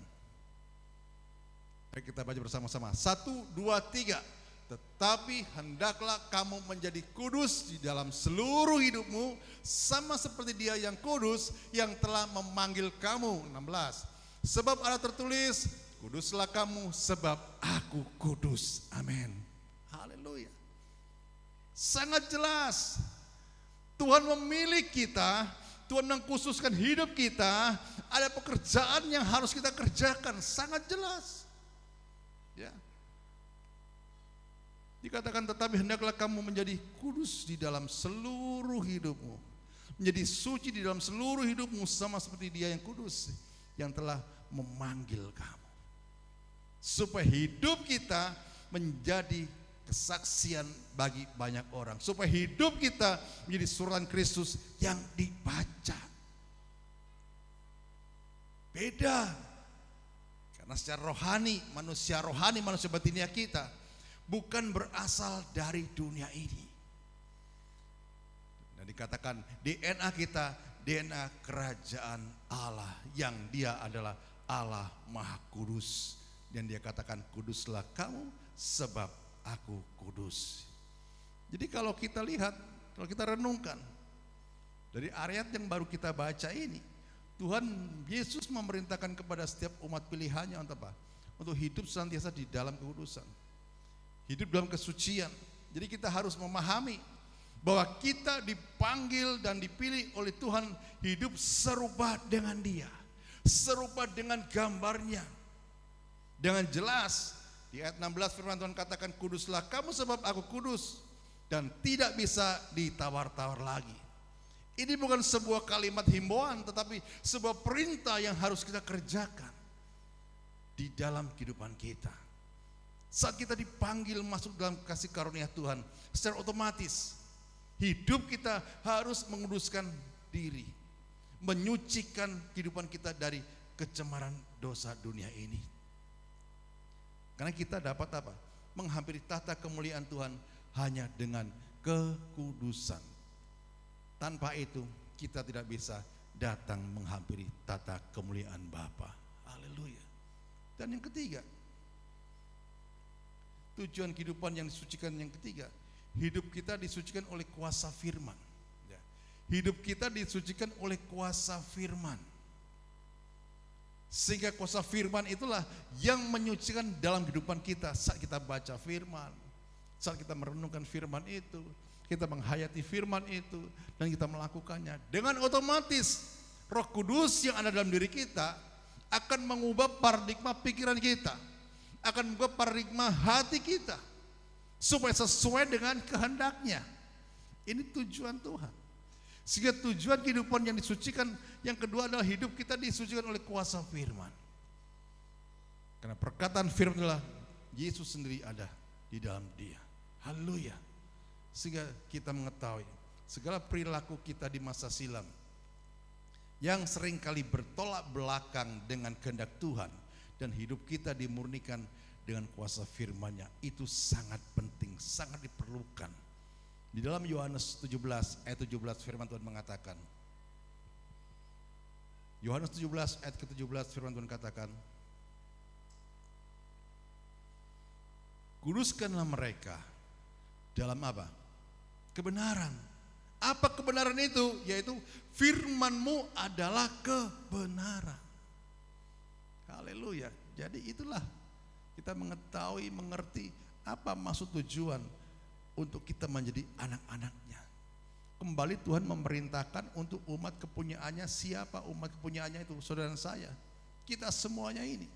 Mari kita baca bersama-sama. 1, 2, 3. Tetapi hendaklah kamu menjadi kudus di dalam seluruh hidupmu, sama seperti Dia yang kudus yang telah memanggil kamu. 16. Sebab ada tertulis, kuduslah kamu sebab aku kudus. Amin. Haleluya. Sangat jelas. Tuhan memilih kita, Tuhan mengkhususkan hidup kita, ada pekerjaan yang harus kita kerjakan, sangat jelas. Ya. Dikatakan tetapi hendaklah kamu menjadi kudus di dalam seluruh hidupmu, menjadi suci di dalam seluruh hidupmu, sama seperti Dia yang kudus yang telah memanggil kamu. Supaya hidup kita menjadi kesaksian bagi banyak orang, supaya hidup kita menjadi suratan Kristus yang dibaca. Beda. Karena secara rohani, manusia batinnya kita bukan berasal dari dunia ini. Dan dikatakan DNA kita, DNA kerajaan Allah, yang Dia adalah Allah Maha Kudus. Dan Dia katakan, kuduslah kamu sebab aku kudus. Jadi kalau kita lihat, kalau kita renungkan dari ayat yang baru kita baca ini, Tuhan Yesus memerintahkan kepada setiap umat pilihannya untuk apa? Untuk hidup senantiasa di dalam kekudusan, hidup dalam kesucian. Jadi kita harus memahami bahwa kita dipanggil dan dipilih oleh Tuhan hidup serupa dengan Dia, serupa dengan gambarnya. Dengan jelas di ayat 16 firman Tuhan katakan, kuduslah kamu sebab aku kudus, dan tidak bisa ditawar-tawar lagi. Ini bukan sebuah kalimat himbauan, tetapi sebuah perintah yang harus kita kerjakan di dalam kehidupan kita. Saat kita dipanggil masuk dalam kasih karunia Tuhan, secara otomatis hidup kita harus menguduskan diri, menyucikan kehidupan kita dari kecemaran dosa dunia ini. Karena kita dapat apa? Menghampiri tahta kemuliaan Tuhan hanya dengan kekudusan. Tanpa itu kita tidak bisa datang menghampiri tahta kemuliaan Bapa. Haleluya. Dan yang ketiga, tujuan kehidupan yang disucikan yang ketiga, hidup kita disucikan oleh kuasa firman. Hidup kita disucikan oleh kuasa firman. Sehingga kuasa firman itulah yang menyucikan dalam kehidupan kita. Saat kita baca firman, saat kita merenungkan firman itu, kita menghayati firman itu, dan kita melakukannya, dengan otomatis Roh Kudus yang ada dalam diri kita akan mengubah paradigma pikiran kita, akan mengubah paradigma hati kita supaya sesuai dengan kehendaknya. Ini tujuan Tuhan. Sehingga tujuan kehidupan yang disucikan yang kedua adalah hidup kita disucikan oleh kuasa firman. Karena perkataan firman adalah Yesus sendiri ada di dalam Dia. Haleluya. Sehingga kita mengetahui segala perilaku kita di masa silam yang seringkali bertolak belakang dengan kehendak Tuhan, dan hidup kita dimurnikan dengan kuasa firman-Nya, itu sangat penting, sangat diperlukan. Di dalam Yohanes 17 ayat 17 firman Tuhan mengatakan, Yohanes 17 ayat ke-17 firman Tuhan katakan, kuduskanlah mereka dalam apa? Kebenaran. Apa kebenaran itu? Yaitu firman-Mu adalah kebenaran. Haleluya. Jadi itulah kita mengetahui, mengerti apa maksud tujuan untuk kita menjadi anak-anak-Nya. Kembali Tuhan memerintahkan untuk umat kepunyaannya. Siapa umat kepunyaannya itu? Saudara saya, kita semuanya ini,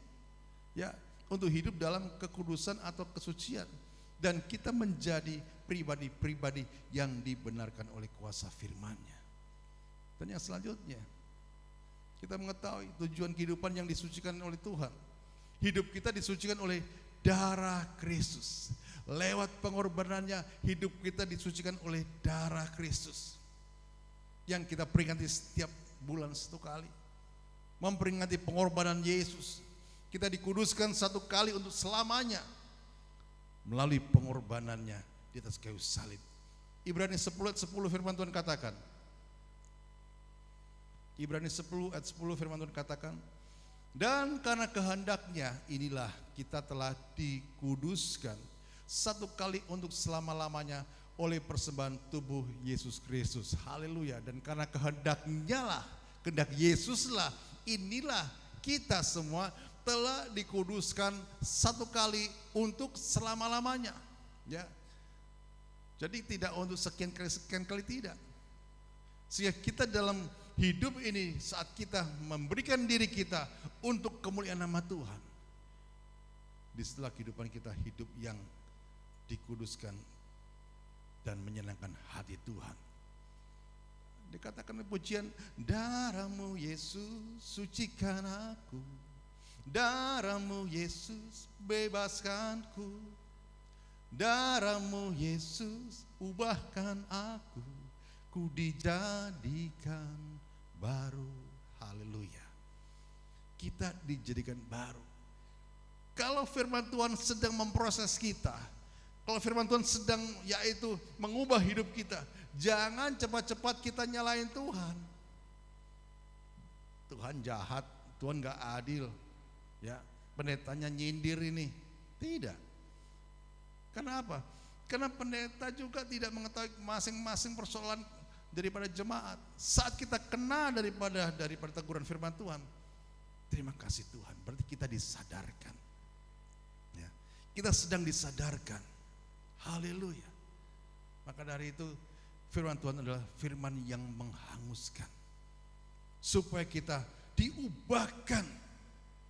ya, untuk hidup dalam kekudusan atau kesucian. dan kita menjadi pribadi-pribadi yang dibenarkan oleh kuasa firman-Nya. Dan yang selanjutnya, kita mengetahui tujuan kehidupan yang disucikan oleh Tuhan. Hidup kita disucikan oleh darah Kristus. Lewat pengorbanannya, hidup kita disucikan oleh darah Kristus. Yang kita peringati setiap bulan satu kali. Memperingati pengorbanan Yesus. Kita dikuduskan satu kali untuk selamanya. Melalui pengorbanannya di atas kayu salib. Ibrani 10 ayat 10 firman Tuhan katakan. Ibrani 10 ayat 10 firman Tuhan katakan, dan karena kehendaknya inilah kita telah dikuduskan satu kali untuk selama-lamanya oleh persembahan tubuh Yesus Kristus. Haleluya. Dan karena kehendaknya lah, kehendak Yesus lah, inilah kita semua telah dikuduskan satu kali untuk selama-lamanya. Ya. Jadi tidak untuk sekian kali tidak. Sehingga kita dalam hidup ini saat kita memberikan diri kita untuk kemuliaan nama Tuhan, di setelah kehidupan kita hidup yang dikuduskan dan menyenangkan hati Tuhan. Dikatakan pujian, darahmu Yesus sucikan aku, darahmu Yesus bebaskanku, darahmu Yesus ubahkan aku, ku dijadikan baru. Haleluya. Kita dijadikan baru. Kalau firman Tuhan sedang memproses kita, kalau firman Tuhan sedang yaitu mengubah hidup kita, jangan cepat-cepat kita nyalain Tuhan. Tuhan jahat, Tuhan gak adil, ya pendetanya nyindir ini. Tidak. Kenapa? Karena pendeta juga tidak mengetahui masing-masing persoalan daripada jemaat. Saat kita kena daripada teguran firman Tuhan, terima kasih Tuhan, berarti kita disadarkan. Ya, kita sedang disadarkan. Haleluya. Maka dari itu firman Tuhan adalah firman yang menghanguskan, supaya kita diubahkan,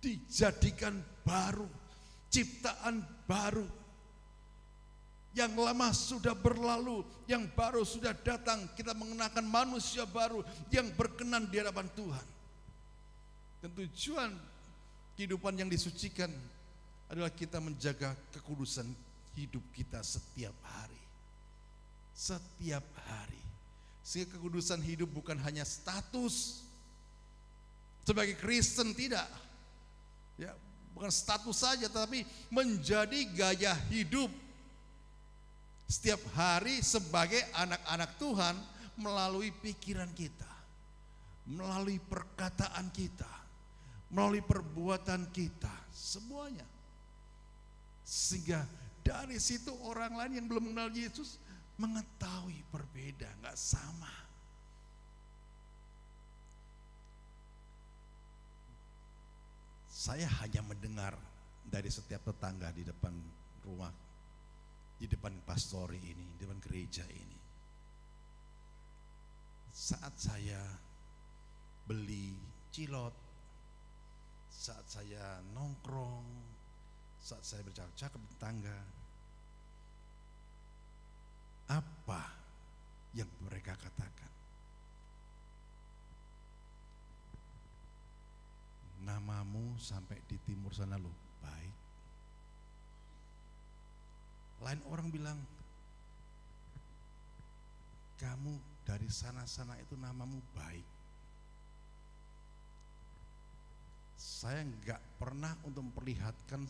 dijadikan baru, ciptaan baru. Yang lama sudah berlalu, yang baru sudah datang. Kita mengenakan manusia baru yang berkenan di hadapan Tuhan. Dan tujuan kehidupan yang disucikan adalah kita menjaga kekudusan hidup kita setiap hari. Setiap hari. Sehingga kekudusan hidup bukan hanya status sebagai Kristen, tidak. Ya, bukan status saja, tapi menjadi gaya hidup setiap hari sebagai anak-anak Tuhan, melalui pikiran kita, melalui perkataan kita, melalui perbuatan kita, semuanya. Sehingga dari situ orang lain yang belum mengenal Yesus mengetahui berbeda, nggak sama. Saya hanya mendengar dari setiap tetangga di depan rumah, di depan pastori ini, di depan gereja ini. Saat saya beli cilok, saat saya nongkrong, saat saya bercakap-cakap di tetangga, apa yang mereka katakan? Namamu sampai di timur sana loh baik. Lain orang bilang, kamu dari sana-sana itu namamu baik. Saya enggak pernah untuk memperlihatkan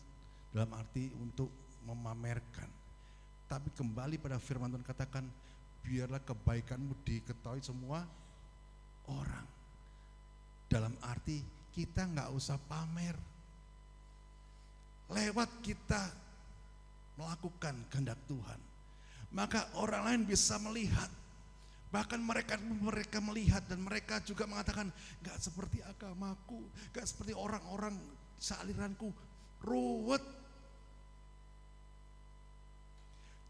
dalam arti untuk memamerkan. Tapi kembali pada firman Tuhan katakan, biarlah kebaikanmu diketahui semua orang. Dalam arti kita enggak usah pamer. Lewat kita melakukan kehendak Tuhan, maka orang lain bisa melihat. Bahkan mereka melihat dan mereka juga mengatakan, gak seperti agamaku, gak seperti orang-orang sealiranku, ruwet.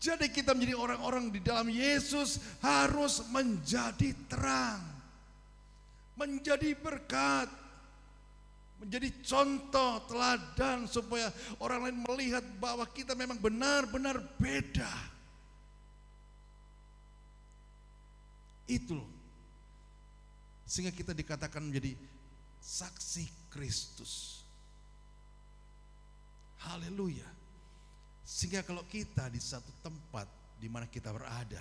Jadi kita menjadi orang-orang di dalam Yesus harus menjadi terang, menjadi berkat. menjadi contoh teladan supaya orang lain melihat bahwa kita memang benar-benar beda. Itu loh. Sehingga kita dikatakan menjadi saksi Kristus. Haleluya. Sehingga kalau kita di satu tempat di mana kita berada,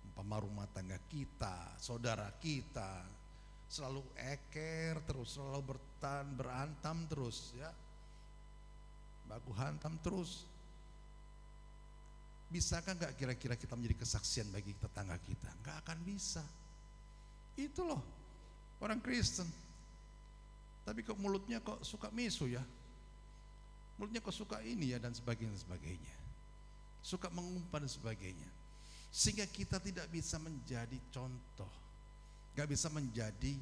umpama rumah tangga kita, saudara kita, selalu eker terus, selalu berantam terus, ya, baku hantam terus. Bisakah nggak kira-kira kita menjadi kesaksian bagi tetangga kita? Nggak akan bisa. Itu loh orang Kristen. Tapi kok mulutnya kok suka misu ya? Mulutnya kok suka ini ya, dan sebagainya. Suka mengumpat dan sebagainya. Sehingga kita tidak bisa menjadi contoh, gak bisa menjadi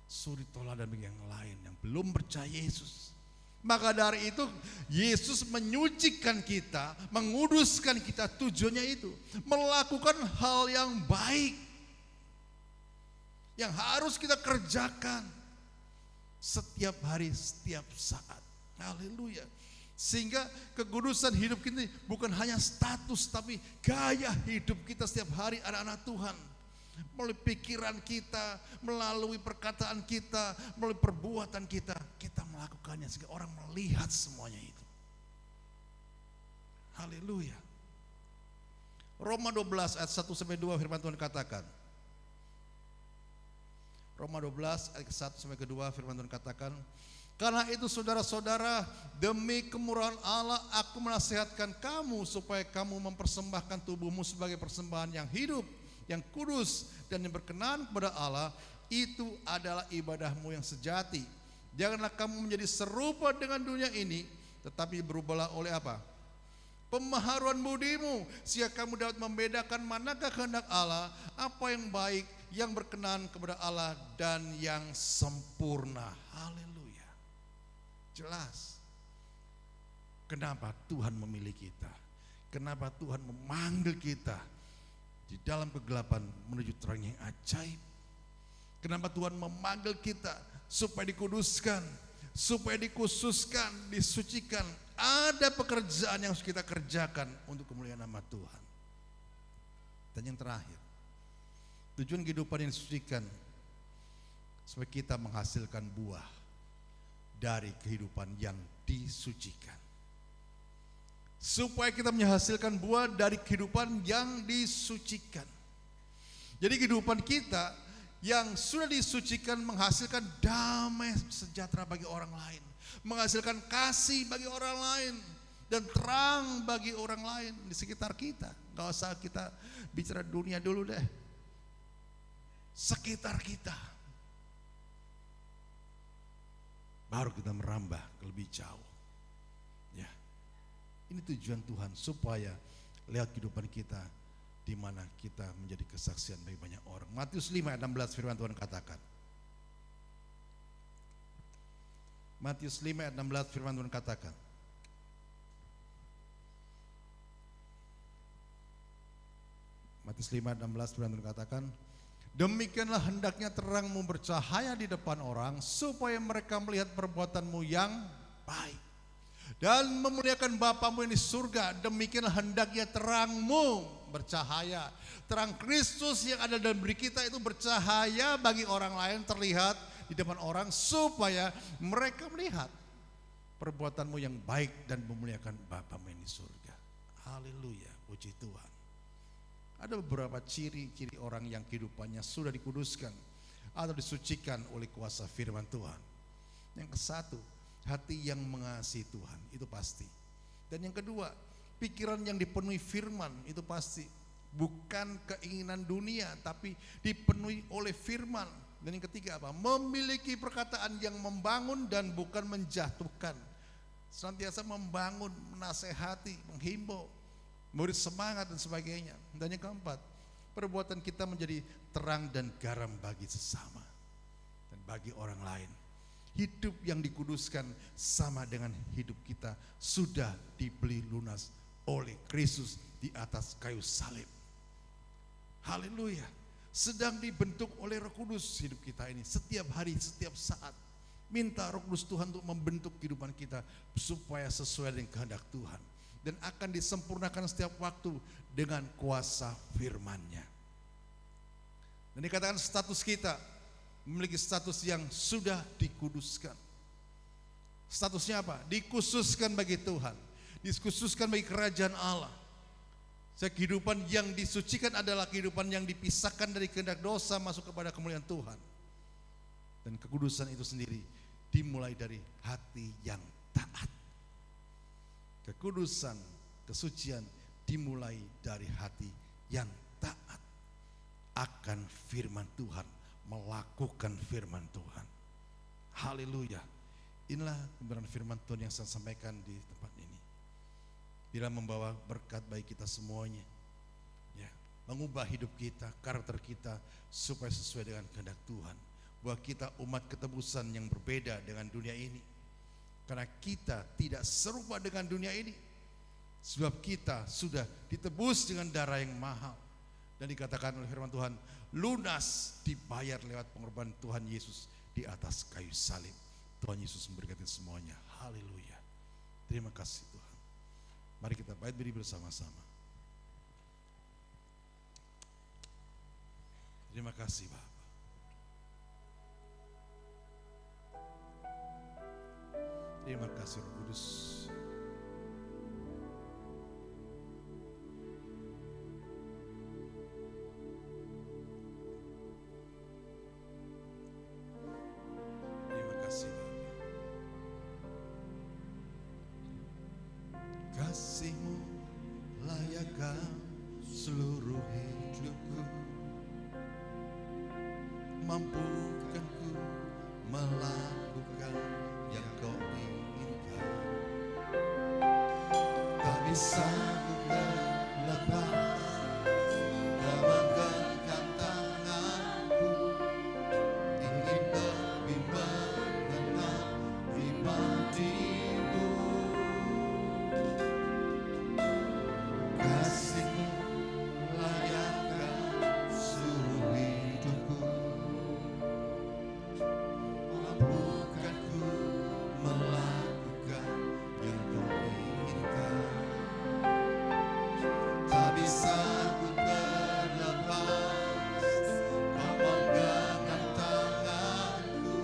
suri toladan bagi yang lain yang belum percaya Yesus. Maka dari itu Yesus menyucikan kita, menguduskan kita. Tujuannya itu melakukan hal yang baik yang harus kita kerjakan setiap hari, setiap saat. Haleluya. Sehingga kekudusan hidup kita bukan hanya status, tapi gaya hidup kita setiap hari anak-anak Tuhan. Melalui pikiran kita, melalui perkataan kita, melalui perbuatan kita, kita melakukannya sehingga orang melihat semuanya itu. Haleluya. Roma 12 ayat 1-2 firman Tuhan katakan. Roma 12 ayat 1-2 firman Tuhan katakan, karena itu saudara-saudara, demi kemurahan Allah aku menasihatkan kamu supaya kamu mempersembahkan tubuhmu sebagai persembahan yang hidup, yang kudus dan yang berkenan kepada Allah. Itu adalah ibadahmu yang sejati. Janganlah kamu menjadi serupa dengan dunia ini, tetapi berubahlah oleh apa? Pembaharuan budimu, sehingga kamu dapat membedakan manakah kehendak Allah, apa yang baik, yang berkenan kepada Allah dan yang sempurna. Haleluya. Jelas kenapa Tuhan memilih kita, kenapa Tuhan memanggil kita di dalam kegelapan menuju terang yang ajaib. Kenapa Tuhan memanggil kita supaya dikuduskan, supaya dikhususkan, disucikan. Ada pekerjaan yang harus kita kerjakan untuk kemuliaan nama Tuhan. Dan yang terakhir, tujuan kehidupan yang disucikan supaya kita menghasilkan buah dari kehidupan yang disucikan. Supaya kita menghasilkan buah dari kehidupan yang disucikan. Jadi kehidupan kita yang sudah disucikan menghasilkan damai sejahtera bagi orang lain, menghasilkan kasih bagi orang lain, dan terang bagi orang lain di sekitar kita. Gak usah kita bicara dunia dulu deh, sekitar kita, baru kita merambah ke lebih jauh. Ya, ini tujuan Tuhan supaya lewat kehidupan kita, di mana kita menjadi kesaksian bagi banyak orang. Matius 5 ayat 16 firman Tuhan katakan. Matius 5 ayat 16 firman Tuhan katakan. Matius 5 ayat 16 firman Tuhan katakan, demikianlah hendaknya terangmu bercahaya di depan orang, supaya mereka melihat perbuatanmu yang baik dan memuliakan Bapamu yang di surga. Demikianlah hendaknya terangmu bercahaya. Terang Kristus yang ada dalam diri kita itu bercahaya bagi orang lain, terlihat di depan orang, supaya mereka melihat perbuatanmu yang baik dan memuliakan Bapamu yang di surga. Haleluya, puji Tuhan. Ada beberapa ciri-ciri orang yang kehidupannya sudah dikuduskan atau disucikan oleh kuasa firman Tuhan. Yang ke satu, hati yang mengasihi Tuhan, itu pasti. Dan yang kedua, pikiran yang dipenuhi firman, itu pasti. Bukan keinginan dunia, tapi dipenuhi oleh firman. Dan yang ketiga apa? Memiliki perkataan yang membangun dan bukan menjatuhkan. Senantiasa membangun, menasehati, menghimbau, memberi semangat dan sebagainya. Dan yang keempat, perbuatan kita menjadi terang dan garam bagi sesama dan bagi orang lain. Hidup yang dikuduskan sama dengan hidup kita sudah dibeli lunas oleh Kristus di atas kayu salib. Haleluya. Sedang dibentuk oleh Roh Kudus hidup kita ini setiap hari, setiap saat. Minta Roh Kudus Tuhan untuk membentuk kehidupan kita supaya sesuai dengan kehendak Tuhan. Dan akan disempurnakan setiap waktu dengan kuasa firman-Nya. Dan dikatakan status kita memiliki status yang sudah dikuduskan. Statusnya apa? Dikhususkan bagi Tuhan, dikhususkan bagi kerajaan Allah. Kehidupan yang disucikan adalah kehidupan yang dipisahkan dari kehendak dosa masuk kepada kemuliaan Tuhan. Dan kekudusan itu sendiri dimulai dari hati yang taat. Kekudusan, kesucian dimulai dari hati yang taat akan firman Tuhan, melakukan firman Tuhan. Haleluya. Inilah kebenaran firman Tuhan yang saya sampaikan di tempat ini. Bila membawa berkat bagi kita semuanya, ya, mengubah hidup kita, karakter kita supaya sesuai dengan kehendak Tuhan. Bahwa kita umat ketebusan yang berbeda dengan dunia ini. Karena kita tidak serupa dengan dunia ini. Sebab kita sudah ditebus dengan darah yang mahal. Dan dikatakan oleh firman Tuhan, lunas dibayar lewat pengorbanan Tuhan Yesus di atas kayu salib. Tuhan Yesus memberkati semuanya. Haleluya. Terima kasih Tuhan. Mari kita berdiri bersama-sama. Terima kasih Bapa. Terima kasih Roh Kudus. Terima kasih Bapa. Kasih-Mu layakkan seluruh hidupku, mampukan ku melakukan yang Kau inginkan. Tak bisa ku terlepas, Kau menggenggam tanganku, ingin lebih mengenal pribadi-Mu. Kasih-Mu layakkan seluruh hidupku, mampukan ku melakukan yang Kau inginkan. Tak bisa ku terlepas, Kau menggenggam tanganku,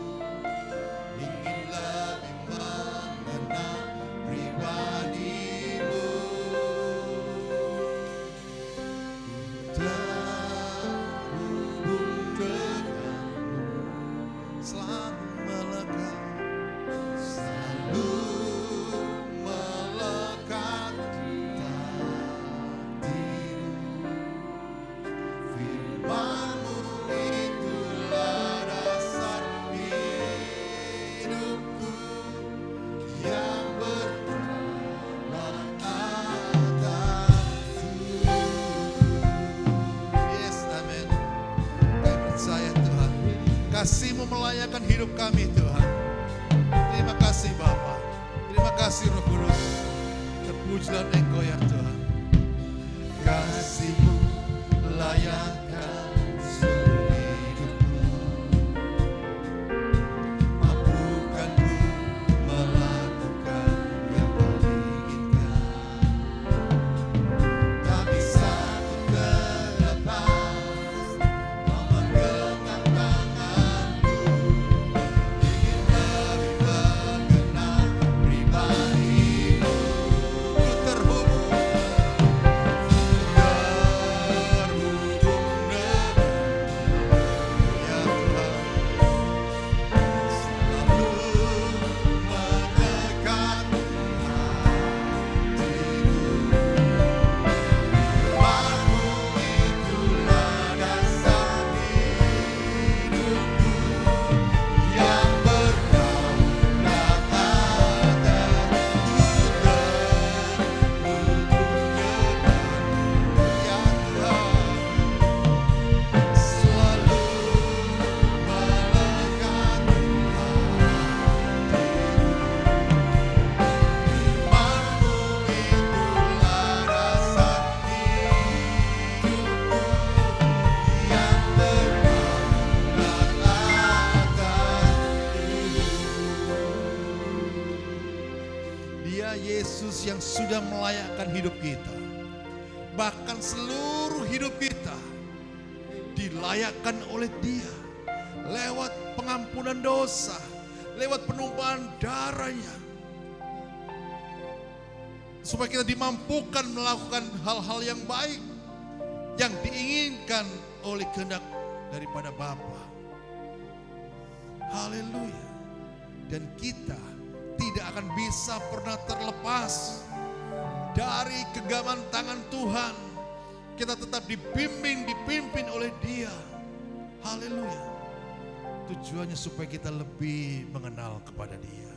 ingin lebih mengenal pribadi-Mu. Terhubung denganmu, selalu melekat, selalu melekat di hatiku. Firman-Mu itulah dasar hidupku yang berjalan atasku. Yes, amin. Kami percaya Tuhan, kasih-Mu melayakkan hidup kami Tuhan. Terima kasih Bapa, terima kasih Roh Kudus. Terpujilah Engkau ya Tuhan. Kasih-Mu layakkan seluruh hidupku, mampukan ku melakukan yang Kau inginkan. Tak bisa ku terlepas, Kau menggenggam tanganku, ingin lebih mengenal pribadi-Mu. Ku terhubung Yesus yang sudah melayakkan hidup kita. Bahkan seluruh hidup kita dilayakkan oleh Dia lewat pengampunan dosa, lewat penumpahan darahnya, supaya kita dimampukan melakukan hal-hal yang baik yang diinginkan oleh kehendak daripada Bapa. Haleluya. Dan kita tidak akan bisa pernah terlepas dari genggaman tangan Tuhan. Kita tetap dipimpin oleh Dia. Haleluya. Tujuannya supaya kita lebih mengenal kepada Dia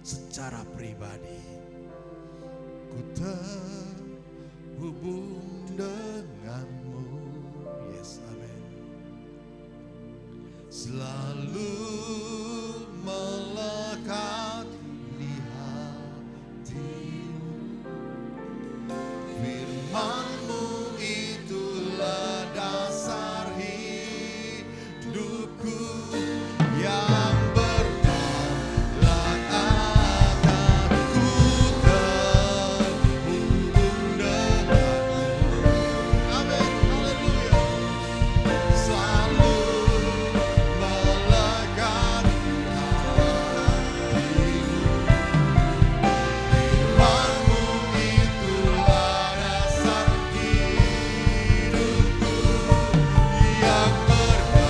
secara pribadi. Ku terhubung denganmu. Yes, amin. Selalu melekat di hatimu. Firman-Mu itulah dasar hidupku yang berdaulat atasku. Terhubung denganmu. Amin, haleluya. Selalu melekat di hatimu. Firman-Mu itulah dasar hidupku yang berdaulat atasku.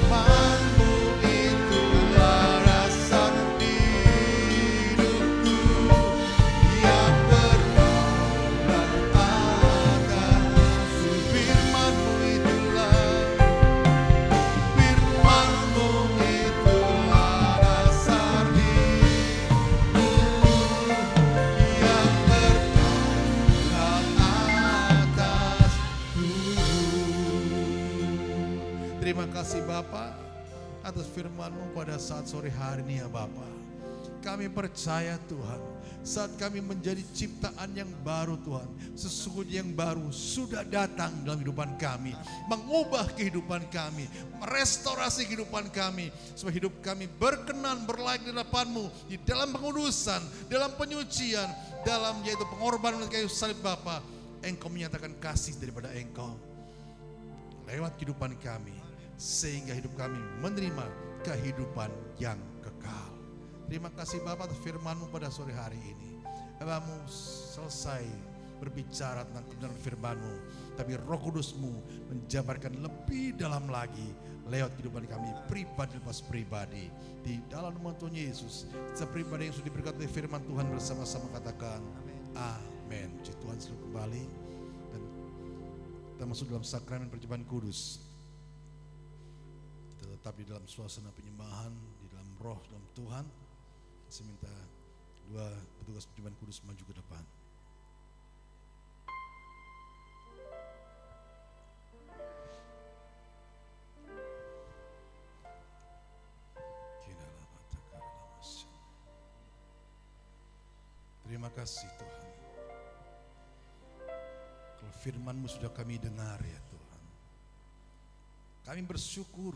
Firman-Mu itulah dasar hidupku yang berdaulat atasku. Firman-Mu itulah dasar hidupku yang berdaulat atasku. Terima kasih Bapa atas firman-Mu pada saat sore hari ini ya Bapa. Kami percaya Tuhan, saat kami menjadi ciptaan yang baru Tuhan, sesungguhnya yang baru sudah datang dalam kehidupan kami, mengubah kehidupan kami, merestorasi kehidupan kami, supaya hidup kami berkenan berlayak di hadapan-Mu, di dalam pengudusan, dalam penyucian, dalam yaitu pengorbanan kayu salib Bapa. Engkau menyatakan kasih daripada Engkau lewat kehidupan kami, sehingga hidup kami menerima kehidupan yang kekal. Terima kasih Bapa atas firman-Mu pada sore hari ini. Bapa-Mu selesai berbicara tentang kebenaran firman-Mu, tapi Roh Kudus-Mu menjabarkan lebih dalam lagi lewat kehidupan kami pribadi lepas pribadi. Di dalam nama Tuhan Yesus, setiap pribadi yang sudah diberkati oleh firman Tuhan bersama-sama katakan amin. Puji Tuhan, selalu kembali dan kita masuk dalam sakramen perjamuan kudus. Kita tetap di dalam suasana penyembahan, di dalam roh, dalam Tuhan. Saya minta dua petugas perjamuan kudus maju ke depan. Terima kasih Tuhan. Kalau firman-Mu sudah kami dengar ya Tuhan. Kami bersyukur,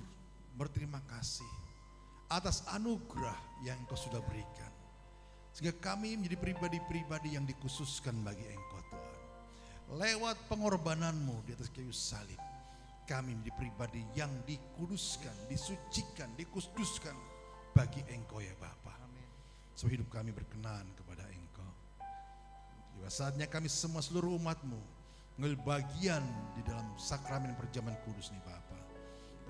berterima kasih atas anugerah yang Engkau sudah berikan. Sehingga kami menjadi pribadi-pribadi yang dikhususkan bagi Engkau Tuhan. Lewat pengorbanan-Mu di atas kayu salib, kami menjadi pribadi yang dikuduskan, disucikan, dikuduskan bagi Engkau ya Bapa. So hidup kami berkenan kepada Engkau. Tiba saatnya kami semua seluruh umat-Mu mengambil bagian di dalam sakramen perjamuan kudus nih Bapa.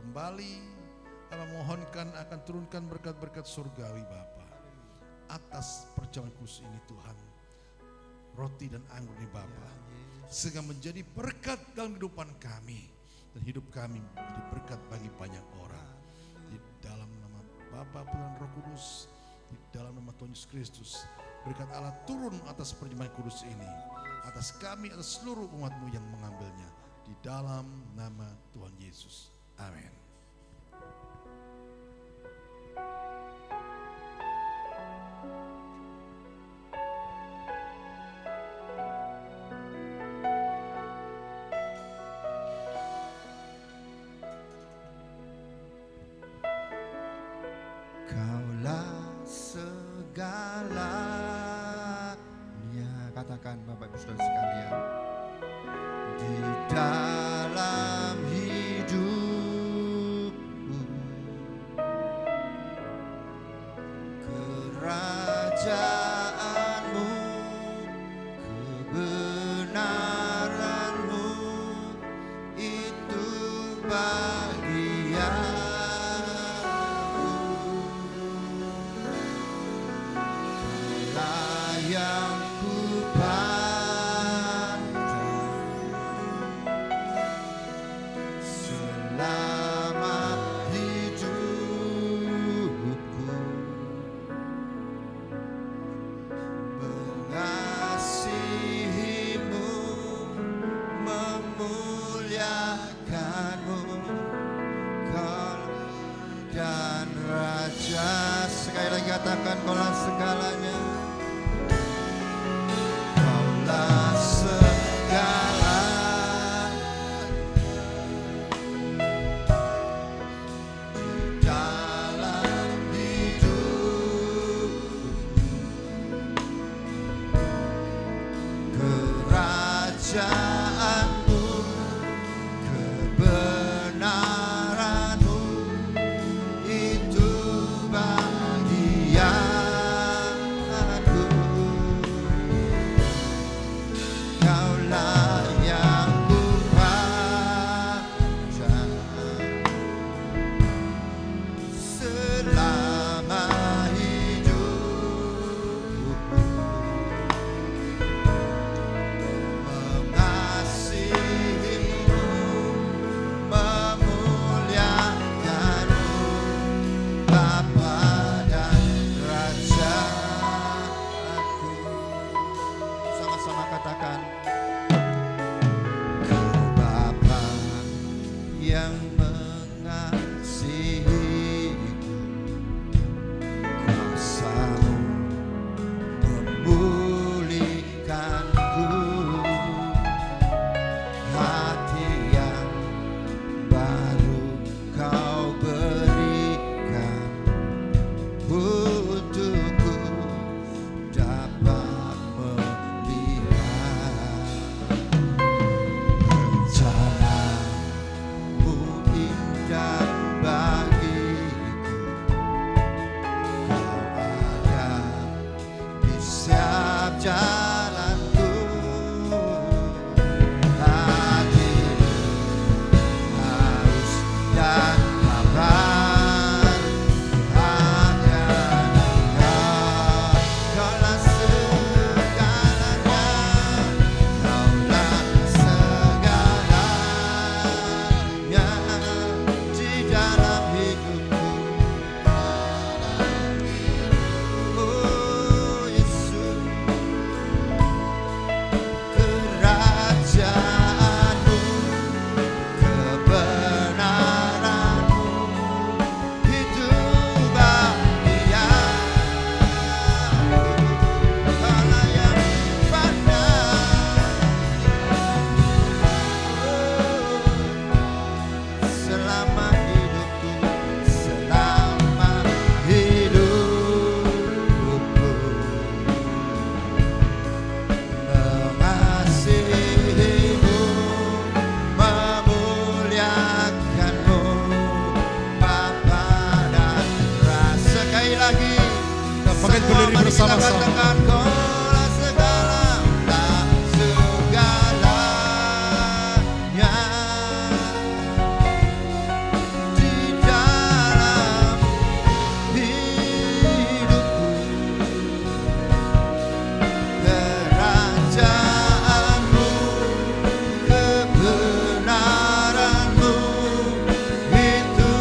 Kembali kami mohonkan akan turunkan berkat-berkat surgawi Bapa atas perjamuan kudus ini Tuhan. Roti dan anggur nih Bapa, sehingga menjadi berkat dalam kehidupan kami dan hidup kami menjadi berkat bagi banyak orang. Di dalam nama Bapa, Putra dan Roh Kudus, di dalam nama Tuhan Yesus Kristus, berkat Allah turun atas perjamuan kudus ini, atas kami, atas seluruh umat-Mu yang mengambilnya, di dalam nama Tuhan Yesus. Amin. bahagiaku, Kaulah yang ku pandang selama hidupku, mengasihimu, memuliakanmu, Kau dan Raja. Sekali lagi katakan, Kaulah segalanya, Kaulah segala dalam hidup, kerajaanmu, kebenaranmu, itu bahagiaku. Kaulah yang ku pandang selama hidupku, mengasihimu, memuliakanmu, Bapa dan Rajaku. Sama-sama katakan, Kau Bapa yang mengasihiku, kuasa-Mu memulihkanku, hati yang baru Kau berikan untukku, dapat melihat rencana-Mu indah bagiku. Kau ada di setiap jalanku, hatiku haus dan lapar hanya Engkau. Kaulah segalanya, Kaulah segalanya di dalam hidupku. Oh Yesus, kerajaanmu, kebenaranmu, itu bahagiaku. Kaulah yang pandang selama hidupku, selama hidupku, mengasihimu, memuliakanmu, Bapa dan Raja. Sekali lagi, Bangkit semua berdiri mari kita bersama-sama. katakan, Kaulah segalanya di dalam hidupku, kerajaanmu, kebenaranmu, itu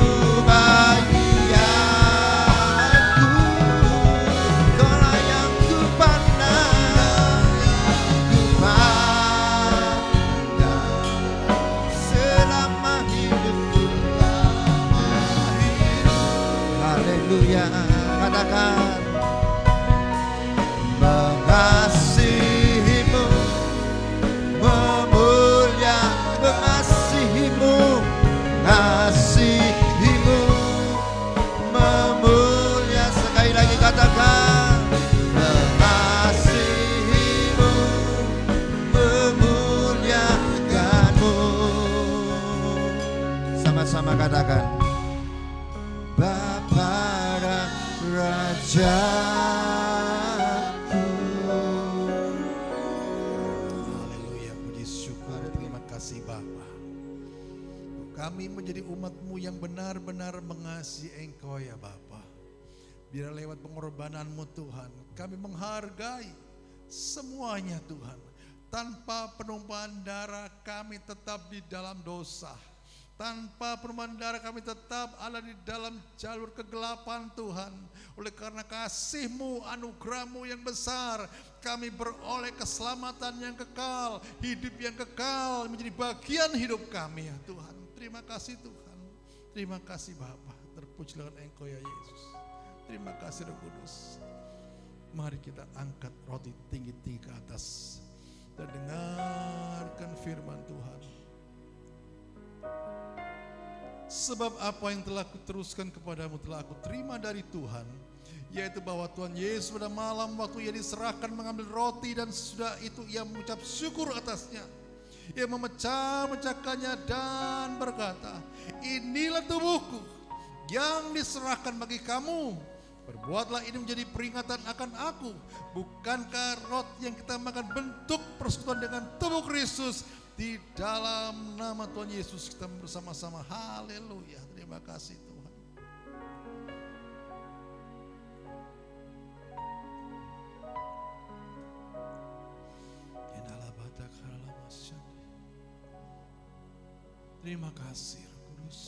bahagiaku. Kaulah yang ku pandang, ku pandang selama hidupku. Haleluya, katakan, mengasihimu, mengasihimu, mengasihimu, memulia. Sekali lagi katakan, mengasihimu, memuliakanmu. Sama-sama katakan, Bapa dan Rajaku. Haleluya, puji syukur, terima kasih Bapa. Kami menjadi umat-Mu yang benar-benar mengasihi Engkau ya Bapa. Biar lewat pengorbanan-Mu Tuhan, kami menghargai semuanya Tuhan. Tanpa penumpahan darah kami tetap di dalam dosa. Tanpa penumpahan darah kami tetap ada di dalam jalur kegelapan Tuhan. Oleh karena kasih-Mu, anugerah-Mu yang besar, kami beroleh keselamatan yang kekal, hidup yang kekal menjadi bagian hidup kami ya Tuhan. Terima kasih Tuhan. Terima kasih Bapa. Terpujilah Engkau ya Yesus. Terima kasih Roh Kudus. Mari kita angkat roti tinggi-tinggi ke atas dan dengarkan firman Tuhan. Sebab apa yang telah kuteruskan kepadamu telah aku terima dari Tuhan, yaitu bahwa Tuhan Yesus pada malam waktu ia diserahkan mengambil roti dan sesudah itu ia mengucap syukur atasnya. Ia memecah-mecahkannya dan berkata, inilah tubuhku yang diserahkan bagi kamu. Berbuatlah ini menjadi peringatan akan aku. Bukankah roti yang kita makan bentuk persekutuan dengan tubuh Kristus? Di dalam nama Tuhan Yesus kita bersama-sama. Haleluya. Terima kasih Tuhan. Terima kasih Roh Kudus.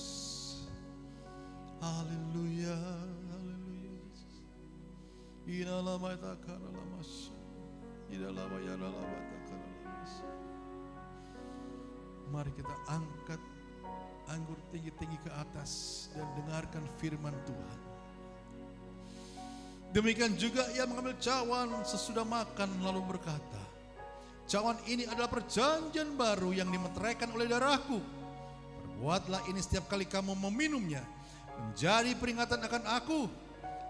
Haleluya. Haleluya. Mari kita angkat anggur tinggi-tinggi ke atas dan dengarkan firman Tuhan. Demikian juga ia mengambil cawan sesudah makan lalu berkata, cawan ini adalah perjanjian baru yang dimeteraikan oleh darahku. Perbuatlah ini setiap kali kamu meminumnya, menjadi peringatan akan aku.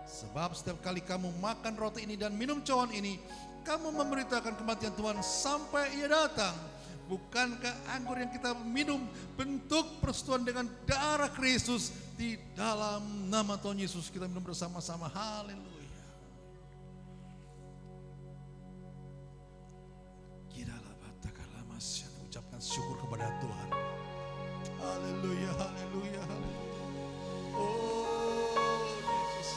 Sebab setiap kali kamu makan roti ini dan minum cawan ini, kamu memberitakan kematian Tuhan sampai ia datang. Bukankah anggur yang kita minum bentuk persetujuan dengan darah Kristus? Di dalam nama Tuhan Yesus kita minum bersama-sama. Haleluya. Ucapkan syukur kepada Tuhan. Haleluya, haleluya, haleluya. Oh Yesus.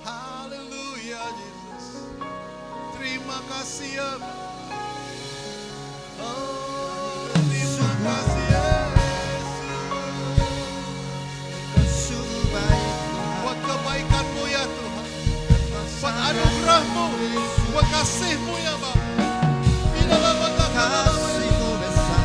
Haleluya Yesus. Terima kasih ya. Oh, terima kasih Yesus. Buat kebaikan-Mu ya Tuhan. Buat anugerah-Mu. Buat kasih-Mu ya Bapa. Kasih-Mu besar.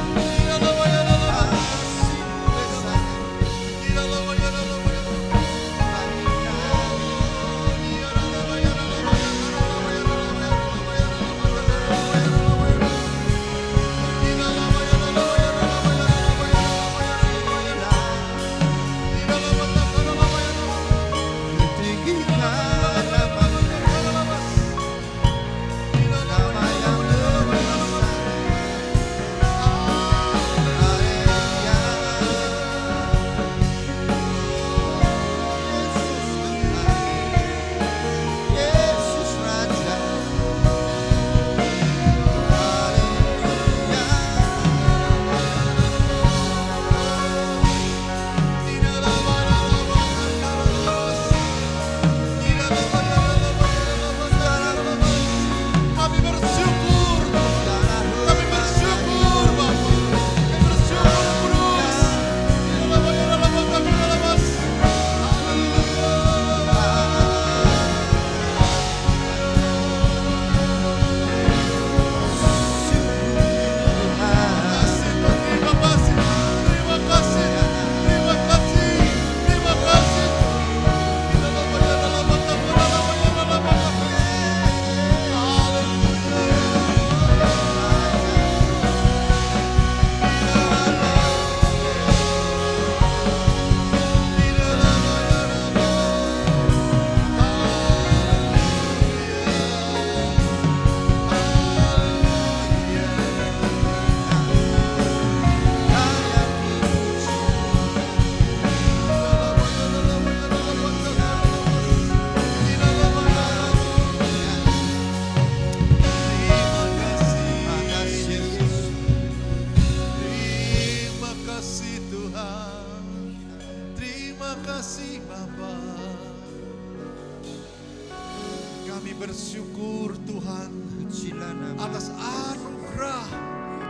bersyukur Tuhan Pujilah nama atas anugerah,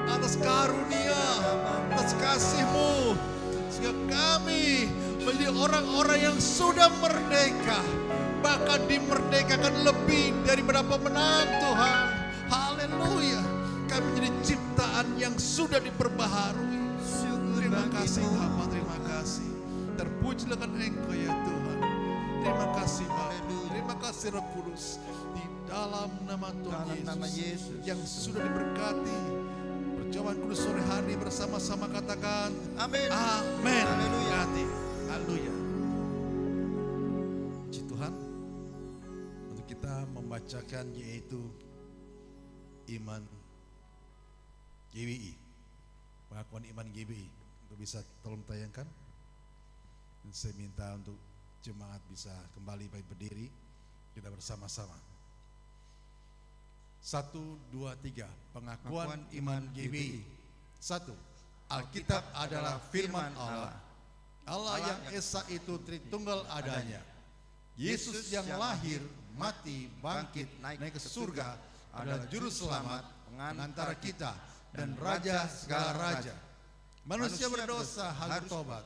atas karunia, atas kasih-Mu, sehingga kami menjadi orang-orang yang sudah merdeka, bahkan dimerdekakan lebih daripada pemenang Tuhan. Haleluya. Kami menjadi ciptaan yang sudah diperbaharui. Terima kasih Bapa, terima kasih. Terpujilah Engkau ya Tuhan. Terima kasih Bapa, terima kasih Roh Kudus. Di dalam nama Tuhan Yesus yang sudah diberkati, perjamuan kudus sore hari bersama-sama katakan amin. Amin. Haleluya. Haleluya. Puji Tuhan. Untuk kita membacakan yaitu iman GBI, pengakuan iman GBI. Untuk bisa tolong tayangkan. Dan saya minta untuk jemaat bisa kembali baik berdiri, kita bersama-sama. 1, 2, 3. Pengakuan iman GBI. 1. Alkitab adalah firman Allah. Allah yang esa itu Tritunggal adanya. Yesus yang lahir, mati, bangkit, naik ke surga adalah juru selamat antara kita dan raja segala raja. Manusia berdosa harus tobat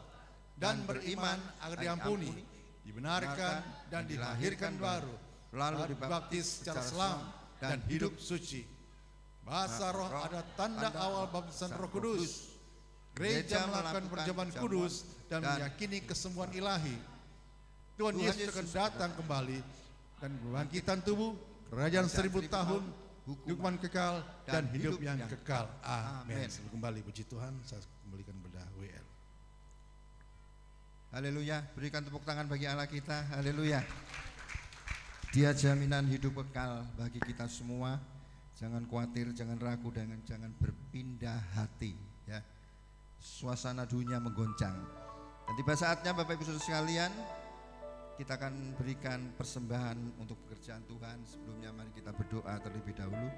dan beriman agar diampuni, dibenarkan dan dilahirkan baru, lalu dibaptis secara Islam dan hidup suci. Bahasa roh ada tanda awal baptisan Roh Kudus. Gereja melakukan perjamuan kudus dan meyakini kesembuhan ilahi. Tuhan Yesus akan datang kembali dan kebangkitan tubuh, kerajaan 1000 tahun, hukuman kekal dan hidup yang kekal. Amin. Sebelum kembali puji Tuhan, saya kembalikan kepada WL. Haleluya, berikan tepuk tangan bagi Allah kita. Haleluya. Dia jaminan hidup kekal bagi kita semua. Jangan khawatir, jangan ragu, dan jangan berpindah hati ya. Suasana dunia menggoncang. Dan tiba saatnya Bapak Ibu Saudara sekalian, kita akan berikan persembahan untuk pekerjaan Tuhan. Sebelumnya mari kita berdoa terlebih dahulu.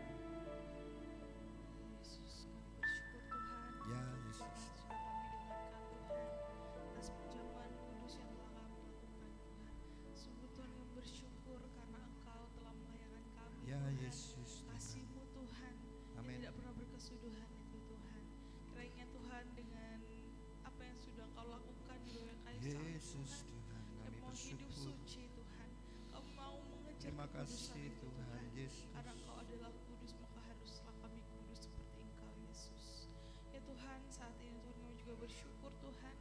Yesus, kami bersyukur Tuhan. Ya Yesus. Sudah kami dengarkan Tuhan atas perjamuan kudus yang telah kami lakukan Tuhan. Sungguh Tuhan kami bersyukur karena Engkau telah melayani kami Ya Tuhan. Yesus. Kasih-Mu Tuhan Amin. yang tidak pernah berkesudahan itu Tuhan. Kiranya Tuhan dengan apa yang sudah Engkau lakukan di bawah kayu salib Yesus Tuhan, Tuhan, kami kami mau hidup bersyukur. suci Tuhan. Kami mau mengejar Terima kekudusan kasih itu Tuhan Yesus. karena Engkau adalah kudus, maka haruslah kami kudus seperti Engkau Yesus. Ya Tuhan, saat ini Tuhan kami juga bersyukur Tuhan,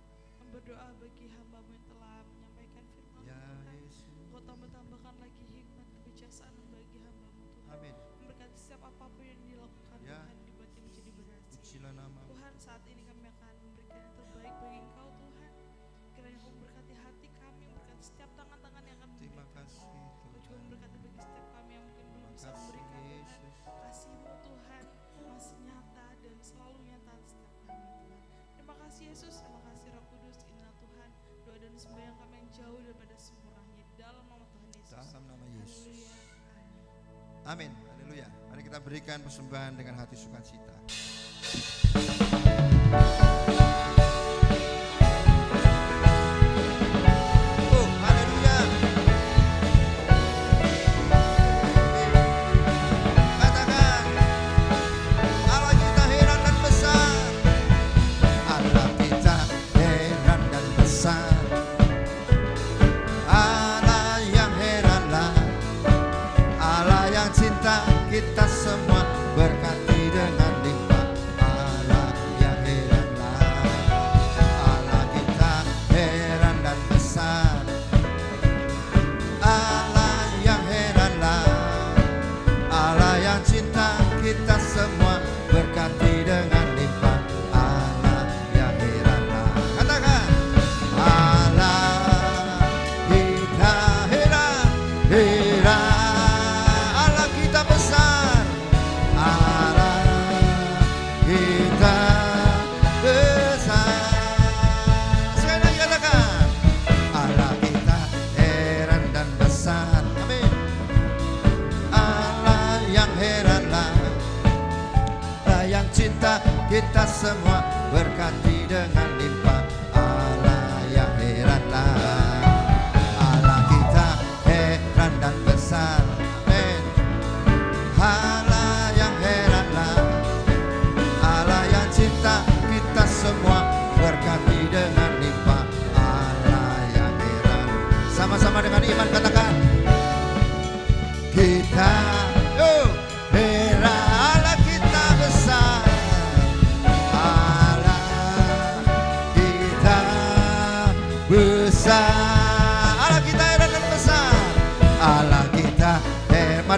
berdoa bagi hamba-Mu yang telah menyampaikan firman Ya Tuhan. Yesus. Engkau tambah-tambahkan lagi hikmat kebijaksanaan bagi hamba-Mu Tuhan. Amin. Memberkati setiap apapun yang dilakukan Ya. Tuhan dibuat dia menjadi berhasil. Pujilah nama. Tuhan, saat ini kami akan memberikan yang terbaik bagi Engkau Tuhan. Kiranya Engkau memberkati hati kami, memberkati setiap tangan-tangan yang akan Terima memberikan. kasih Engkau juga Tuhan. memberkati bagi setiap kami yang mungkin belum bisa Kasih memberikan Tuhan. Yesus. Kasih-Mu Tuhan masih nyata dan selalu nyata atas setiap kami Tuhan. Terima kasih Yesus, terima kasih Roh Kudus. Inilah Tuhan doa dan sembahyang kami yang jauh daripada sempurnanya di dalam nama Tuhan Yesus. Dalam nama Yesus. Haleluya. Amin. Amin. Haleluya. Mari kita berikan persembahan dengan hati sukacita. Oh, haleluya. Katakan, Allah kita heran dan besar. Allah kita heran dan besar. Allah yang heranlah, Allah yang cinta kita semua, berkati dengan limpah. Allah yang heranlah, Allah kita heran dan besar. Allah yang heranlah, Allah yang cinta kita semua, berkati dengan limpah. Allah yang heranlah. Katakan, Allah kita heran, heran. Allah kita besar, Allah kita besar. Sekali lagi katakan, Allah kita heran dan besar. Amin. Allah yang heranlah, Allah yang cinta kita semua, berkati dengan limpah. Allah yang heranlah, Allah kita heran dan besar. Amin.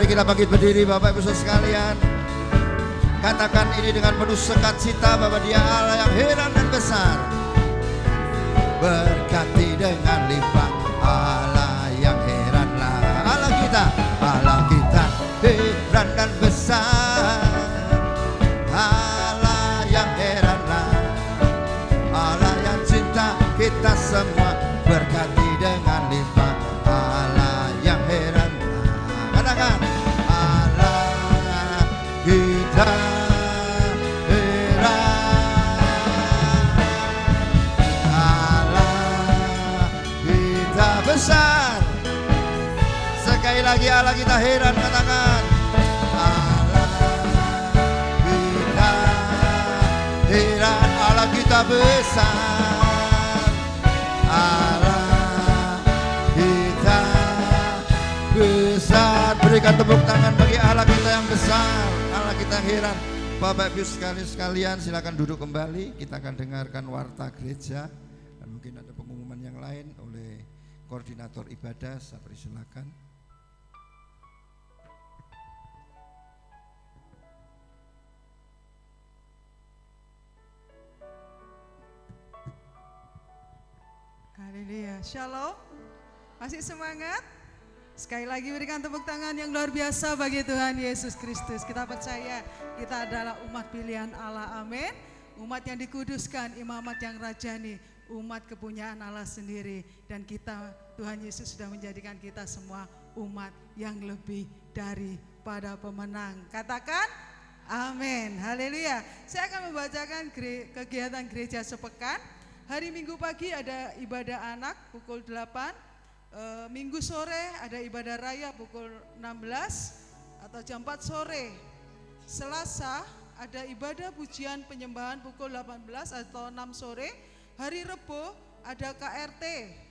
Mari kita bangkit berdiri Bapak Ibu Saudara sekalian. Katakan ini dengan penuh sukacita bahwa Dia Allah yang heran dan besar. Berkati dengan limpah, Allah yang heranlah. Allah kita heran dan besar. Allah yang heranlah, Allah yang cinta kita semua. Berkati dengan limpah, Allah yang heranlah. Katakan Allah kita besar. Sekali lagi Allah kita heran, katakan Allah kita heran, Allah kita besar. Allah kita besar. Berikan tepuk tangan bagi Allah kita yang besar, Allah kita yang heran. Bapak Ibu sekalian silakan duduk kembali. Kita akan dengarkan warta gereja dan mungkin ada pengumuman yang lain oleh koordinator ibadah. Saya persilakan. Haleluya, shalom. Masih semangat? Sekali lagi berikan tepuk tangan yang luar biasa bagi Tuhan Yesus Kristus. Kita percaya kita adalah umat pilihan Allah, amin. Umat yang dikuduskan, imamat yang rajani, umat kepunyaan Allah sendiri. Dan kita, Tuhan Yesus sudah menjadikan kita semua umat yang lebih daripada pemenang. Katakan amin, haleluya. Saya akan membacakan kegiatan gereja sepekan. Hari Minggu pagi ada ibadah anak pukul 8. Minggu sore ada ibadah raya pukul 16 atau jam 4 sore. Selasa ada ibadah pujian penyembahan pukul 18 atau 6 sore. Hari Rebo ada KRT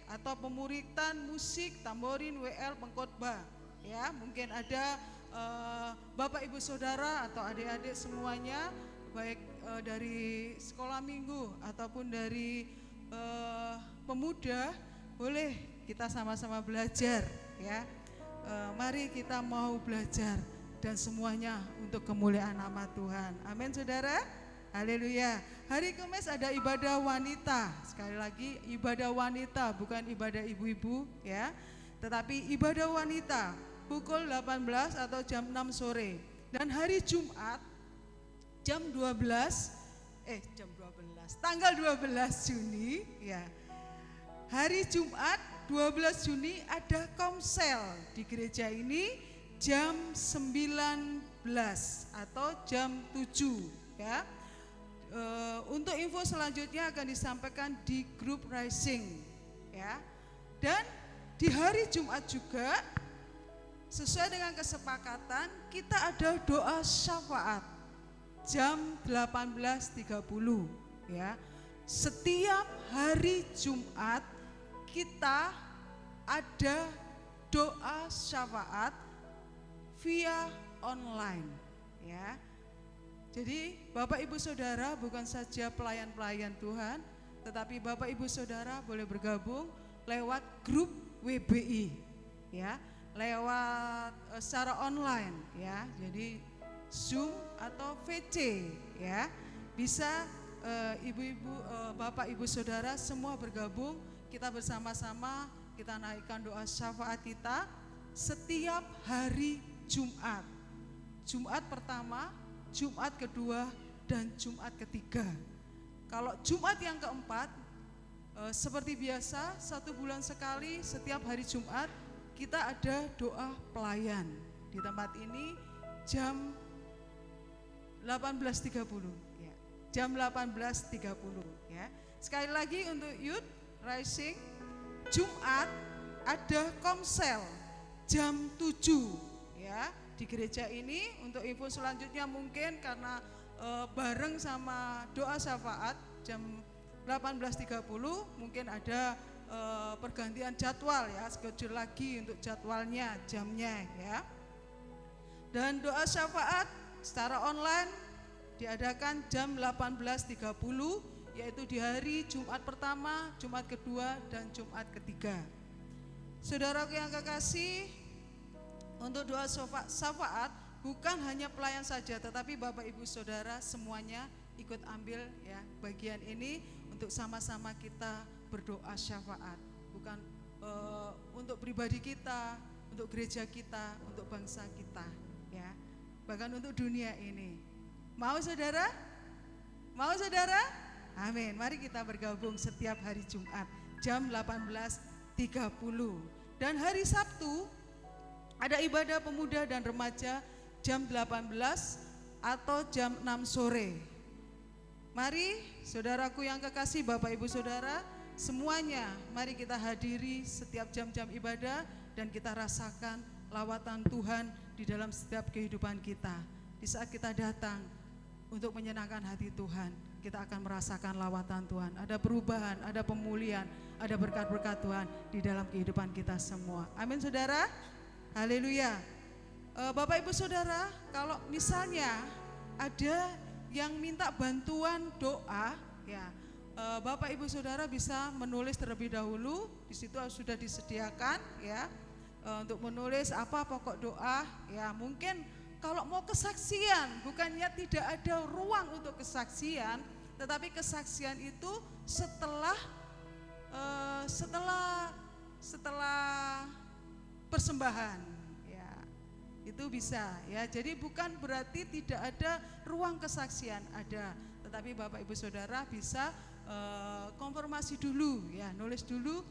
atau pemuritan musik, tamborin, WL, pengkhotbah. Ya, mungkin ada Bapak Ibu Saudara atau adik-adik semuanya, baik dari sekolah minggu ataupun dari pemuda, boleh kita sama-sama belajar ya. Mari kita mau belajar dan semuanya untuk kemuliaan nama Tuhan. Amin saudara. Haleluya. Hari Kamis ada ibadah wanita. Sekali lagi ibadah wanita, bukan ibadah ibu-ibu ya, tetapi ibadah wanita pukul 18 atau jam 6 sore. Dan hari Jumat tanggal 12 Juni ya. Hari Jumat 12 Juni ada komsel di gereja ini jam 19 atau jam 7 ya. Untuk info selanjutnya akan disampaikan di grup Rising ya. Dan di hari Jumat juga sesuai dengan kesepakatan kita ada doa syafaat jam 18.30 ya. Setiap hari Jumat kita ada doa syafaat via online ya. Jadi Bapak Ibu Saudara bukan saja pelayan-pelayan Tuhan, tetapi Bapak Ibu Saudara boleh bergabung lewat grup WBI ya, lewat secara online ya. Jadi Zoom atau VC ya. Bisa ibu-ibu, Bapak Ibu Saudara semua bergabung, kita bersama-sama kita naikkan doa syafaat kita setiap hari Jumat. Jumat pertama, Jumat kedua, dan Jumat ketiga. Kalau Jumat yang keempat, seperti biasa 1 bulan sekali setiap hari Jumat kita ada doa pelayan. Di tempat ini jam 18.30 ya. Jam 18.30 ya. Sekali lagi untuk youth Rising, Jumat ada komsel jam 7 ya di gereja ini. Untuk info selanjutnya mungkin karena bareng sama doa syafaat jam 18.30 mungkin ada pergantian jadwal ya, schedule lagi untuk jadwalnya, jamnya ya. Dan doa syafaat secara online diadakan jam 18.30 yaitu di hari Jumat pertama, Jumat kedua, dan Jumat ketiga. Saudaraku yang kekasih, Untuk doa syafaat bukan hanya pelayan saja, tetapi Bapak Ibu Saudara semuanya ikut ambil ya bagian ini untuk sama-sama kita berdoa syafaat. Bukan untuk pribadi kita, untuk gereja kita, untuk bangsa kita ya. Bahkan untuk dunia ini. Mau saudara? Mau saudara? Amin. Mari kita bergabung setiap hari Jumat jam 18.30. Dan hari Sabtu ada ibadah pemuda dan remaja jam 18 atau jam 6 sore. Mari saudaraku yang kekasih, Bapak Ibu Saudara, semuanya mari kita hadiri setiap jam-jam ibadah dan kita rasakan lawatan Tuhan di dalam setiap kehidupan kita. Di saat kita datang untuk menyenangkan hati Tuhan, kita akan merasakan lawatan Tuhan. Ada perubahan, ada pemulihan, ada berkat-berkat Tuhan di dalam kehidupan kita semua. Amin saudara. Haleluya. Bapak Ibu Saudara, kalau misalnya ada yang minta bantuan doa, ya Bapak Ibu Saudara bisa menulis terlebih dahulu. Di situ sudah disediakan ya untuk menulis apa pokok doa. Ya mungkin kalau mau kesaksian, bukannya tidak ada ruang untuk kesaksian, tetapi kesaksian itu setelah persembahan ya, itu bisa ya. Jadi bukan berarti tidak ada ruang kesaksian, ada, tetapi Bapak Ibu Saudara bisa konfirmasi dulu ya, nulis dulu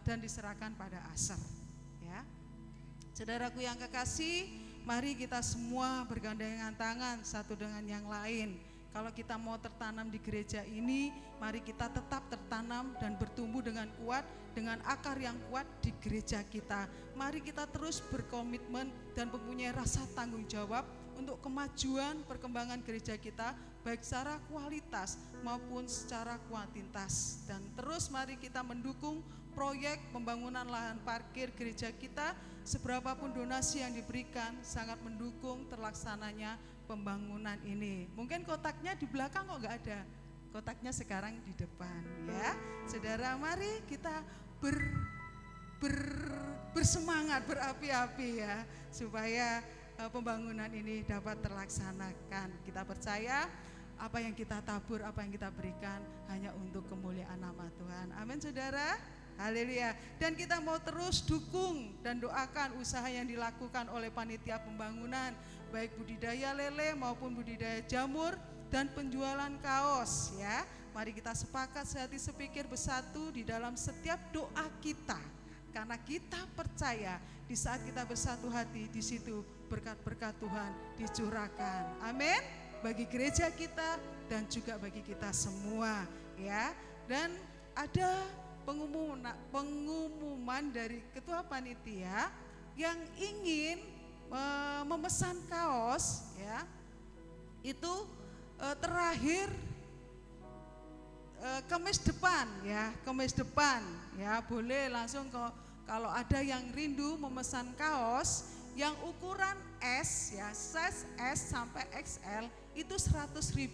dan diserahkan pada asar ya. Saudaraku yang kekasih, mari kita semua bergandengan tangan satu dengan yang lain. Kalau kita mau tertanam di gereja ini, mari kita tetap tertanam dan bertumbuh dengan kuat, dengan akar yang kuat di gereja kita. Mari kita terus berkomitmen dan mempunyai rasa tanggung jawab untuk kemajuan perkembangan gereja kita, baik secara kualitas maupun secara kuantitas. Dan terus mari kita mendukung proyek pembangunan lahan parkir gereja kita. Seberapapun donasi yang diberikan sangat mendukung terlaksananya pembangunan ini. Mungkin kotaknya di belakang kok nggak ada, kotaknya sekarang di depan ya. Saudara, mari kita bersemangat, berapi-api ya, supaya pembangunan ini dapat terlaksanakan. Kita percaya apa yang kita tabur, apa yang kita berikan hanya untuk kemuliaan nama Tuhan. Amin saudara. Haleluya. Dan kita mau terus dukung dan doakan usaha yang dilakukan oleh panitia pembangunan, baik budidaya lele maupun budidaya jamur dan penjualan kaos ya. Mari kita sepakat sehati sepikir bersatu di dalam setiap doa kita, karena kita percaya di saat kita bersatu hati, di situ berkat-berkat Tuhan dicurahkan. Amin. Bagi gereja kita dan juga bagi kita semua ya. Dan ada pengumuman dari ketua panitia yang ingin memesan kaos ya, itu terakhir Kamis depan ya, Kamis depan ya, boleh langsung kalau ada yang rindu memesan kaos yang ukuran S ya, size S sampai XL itu 100.000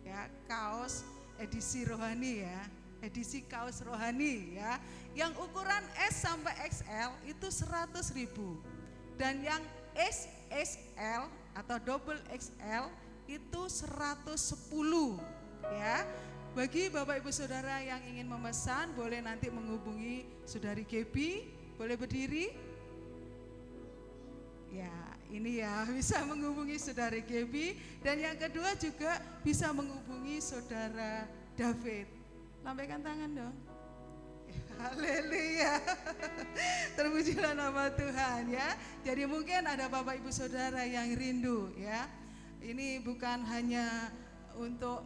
ya, kaos edisi rohani ya, edisi kaos rohani ya. Yang ukuran S sampai XL itu 100.000 dan yang XXL atau double XL itu 110 ya. Bagi Bapak Ibu Saudara yang ingin memesan, boleh nanti menghubungi Saudari Gebi. Boleh berdiri ya, ini ya, bisa menghubungi Saudari Gebi. Dan yang kedua juga bisa menghubungi Saudara David. Lambaikan tangan dong. Haleluya. Terpujilah nama Tuhan ya. Jadi mungkin ada Bapak Ibu Saudara yang rindu ya. Ini bukan hanya untuk,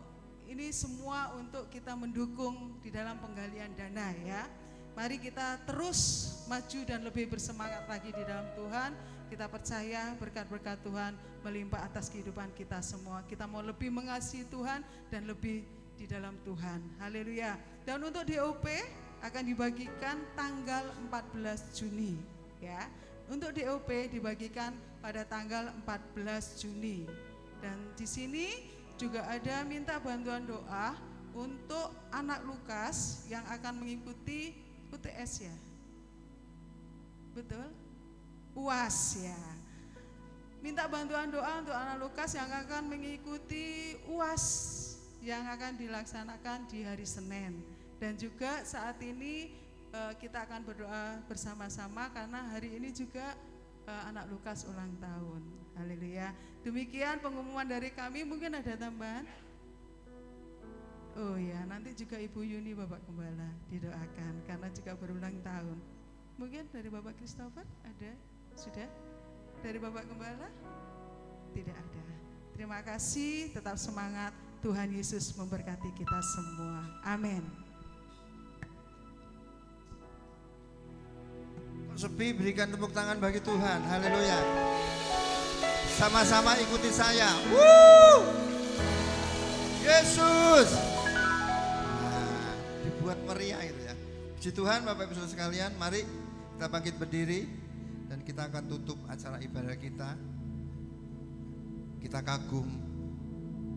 ini semua untuk kita mendukung di dalam penggalian dana ya. Mari kita terus maju dan lebih bersemangat lagi di dalam Tuhan. Kita percaya berkat-berkat Tuhan melimpah atas kehidupan kita semua. Kita mau lebih mengasihi Tuhan dan lebih di dalam Tuhan. Haleluya. Dan untuk DOP akan dibagikan tanggal 14 Juni ya. Untuk DOP dibagikan pada tanggal 14 Juni. Dan di sini juga ada minta bantuan doa untuk anak Lukas yang akan mengikuti UTS ya. Betul? UAS ya. Minta bantuan doa untuk anak Lukas yang akan mengikuti UAS yang akan dilaksanakan di hari Senin. Dan juga saat ini kita akan berdoa bersama-sama karena hari ini juga anak Lukas ulang tahun. Haleluya. Demikian pengumuman dari kami. Mungkin ada tambahan? Oh ya, nanti juga Ibu Yuni Bapak Gembala didoakan karena juga berulang tahun. Mungkin dari Bapak Christopher ada? Sudah? Dari Bapak Gembala? Tidak ada. Terima kasih, tetap semangat. Tuhan Yesus memberkati kita semua. Amin. Sepi, berikan tepuk tangan bagi Tuhan. Haleluya. Sama-sama ikuti saya. Woo! Yesus. Nah, dibuat meriah itu ya. Puji Tuhan Bapak Ibu Saudara sekalian, mari kita bangkit berdiri dan kita akan tutup acara ibadah kita. Kita kagum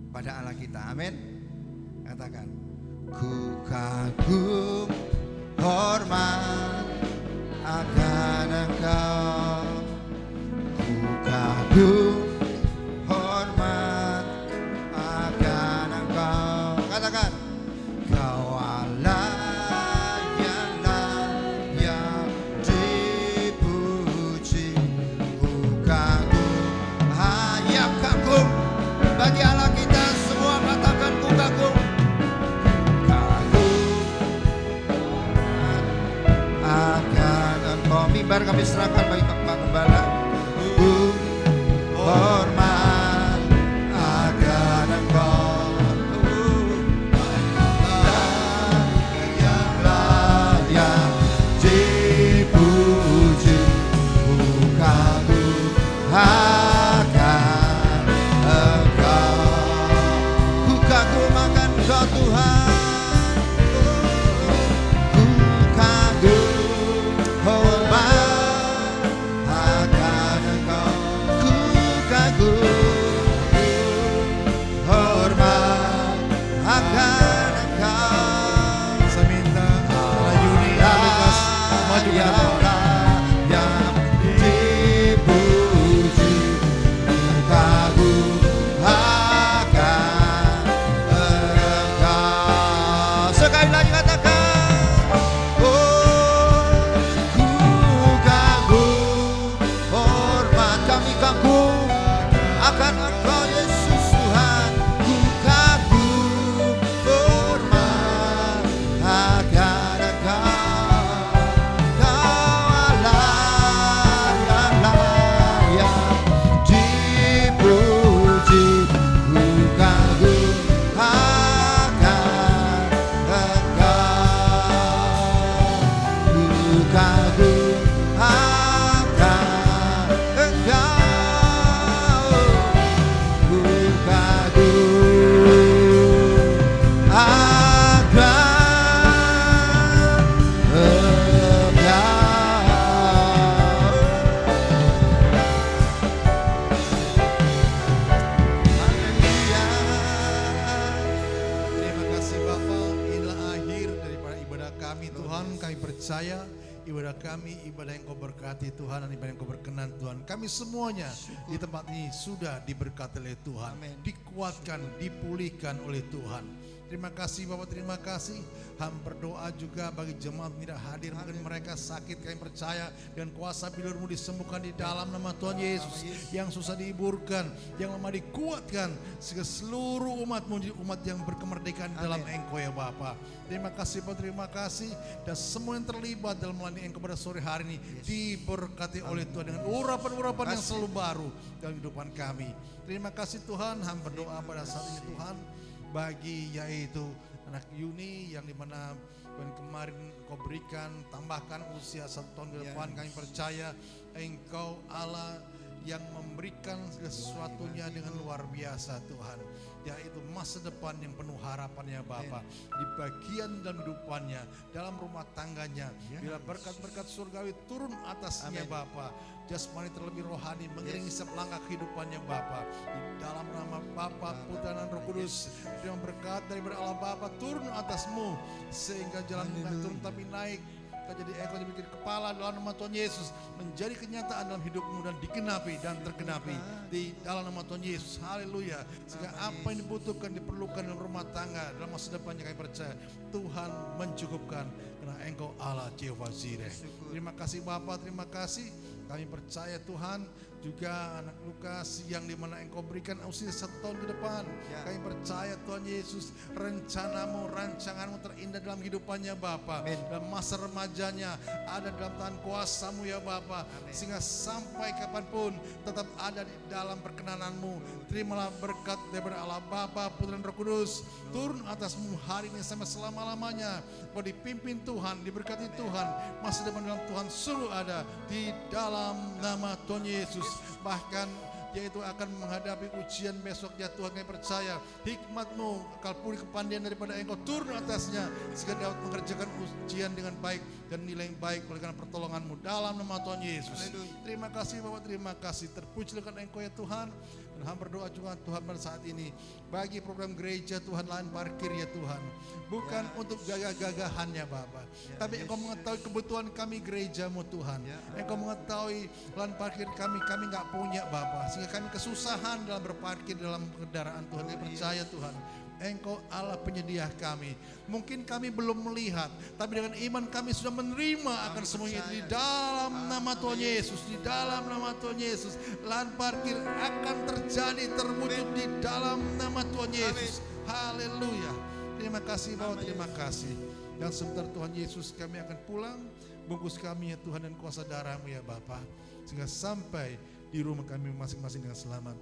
pada Allah kita. Amin. Katakan, ku kagum hormat akan Engkau, ku kagum hormat akan Engkau. Katakan, Kau Allah yang layak dipuji. Ku kagum, hayap kagum bagi Allah kita semua. Katakan, ku kagum. Akan Engkau. Mimbar kami serahkan bagi Bapak Gembala. Hormat akan Engkau, yang layak dipuji. Ku kagum akan Engkau. Ku kagum akan Engkau Tuhan. Ibadah yang Kau berkati Tuhan dan ibadah yang Kau berkenan Tuhan. Kami semuanya di tempat ini sudah diberkati oleh Tuhan. Amen. Dikuatkan, dipulihkan oleh Tuhan. Terima kasih Bapak, terima kasih. Hamba berdoa juga bagi jemaat yang tidak hadir. Mungkin mereka sakit, kami percaya dan kuasa bilur-Mu disembuhkan di dalam nama Tuhan Yesus. Yang susah dihiburkan, yang lemah dikuatkan. Sehingga seluruh umat-Mu menjadi umat yang berkemerdekaan dalam Engkau ya Bapak. Terima kasih Bapak, terima kasih. Dan semua yang terlibat dalam melayani Engkau pada sore hari ini diberkati oleh Tuhan dengan urapan-urapan yang selalu baru dalam kehidupan kami. Terima kasih Tuhan. Hamba berdoa pada saat ini Tuhan bagi yaitu anak Yuni yang dimana kemarin Kau berikan, tambahkan usia 1 tahun ke depan. Kami percaya Engkau Allah yang memberikan sesuatunya dengan luar biasa Tuhan, yaitu masa depan yang penuh harapannya Bapa, di bagian dalam kehidupannya, dalam rumah tangganya, bila berkat-berkat surgawi turun atasnya Bapa, jasmani terlebih rohani mengiringi setiap langkah kehidupannya Bapa, di dalam nama Bapa, Putra dan Roh Kudus, yang berkat daripada Allah Bapa turun atasmu, sehingga jalan tidak turun tapi naik, jadi engkau dibikin kepala dalam nama Tuhan Yesus, menjadi kenyataan dalam hidupmu dan digenapi dan tergenapi di dalam nama Tuhan Yesus. Haleluya. Sehingga apa yang dibutuhkan, diperlukan dalam rumah tangga, dalam masa depannya, kami percaya Tuhan mencukupkan karena engkau Allah Jehovah Jireh. Terima kasih Bapa, terima kasih. Kami percaya Tuhan juga anak Lukas yang dimana engkau berikan usia 1 tahun ke depan. Kami percaya Tuhan Yesus, rencanamu, rancanganmu terindah dalam hidupannya Bapa. Dalam masa remajanya ada dalam tangan kuasamu ya Bapa. Sehingga sampai kapanpun tetap ada di dalam perkenananmu. Terimalah berkat daripada Allah Bapa, Putra dan Roh Kudus turun atasmu hari ini sampai selama-lamanya. Kau dipimpin Tuhan, diberkati Tuhan. Masa depan dalam Tuhan selalu ada di dalam nama Tuhan Yesus. Bahkan yaitu akan menghadapi ujian besoknya Tuhan, kami percaya hikmat-Mu, akal budi, kepandaian daripada engkau turun atasnya sehingga dapat mengerjakan ujian dengan baik dan nilai yang baik oleh karena pertolongan-Mu dalam nama Tuhan Yesus. Terima kasih Bapak, terima kasih. Terpujilah engkau ya Tuhan. Dan hamba berdoa juga Tuhan pada saat ini bagi program gereja Tuhan, lahan parkir ya Tuhan, bukan untuk gagah-gagahannya Bapak, tapi engkau mengetahui kebutuhan kami gereja-Mu Tuhan. Engkau mengetahui lahan parkir kami nggak punya Bapak, sehingga kami kesusahan dalam berparkir dalam kendaraan Tuhan. Kami percaya Tuhan, engkau Allah penyedia kami. Mungkin kami belum melihat, tapi dengan iman kami sudah menerima akan semuanya itu di dalam nama Tuhan Yesus. Di dalam nama Tuhan Yesus, lahan parkir akan terjadi, terwujud di dalam nama Tuhan Yesus. Haleluya. Terima kasih Bapak, terima kasih. Dan sebentar Tuhan Yesus kami akan pulang. Bungkus kami ya Tuhan dan kuasa darah-Mu ya Bapa, sehingga sampai di rumah kami masing-masing dengan selamat,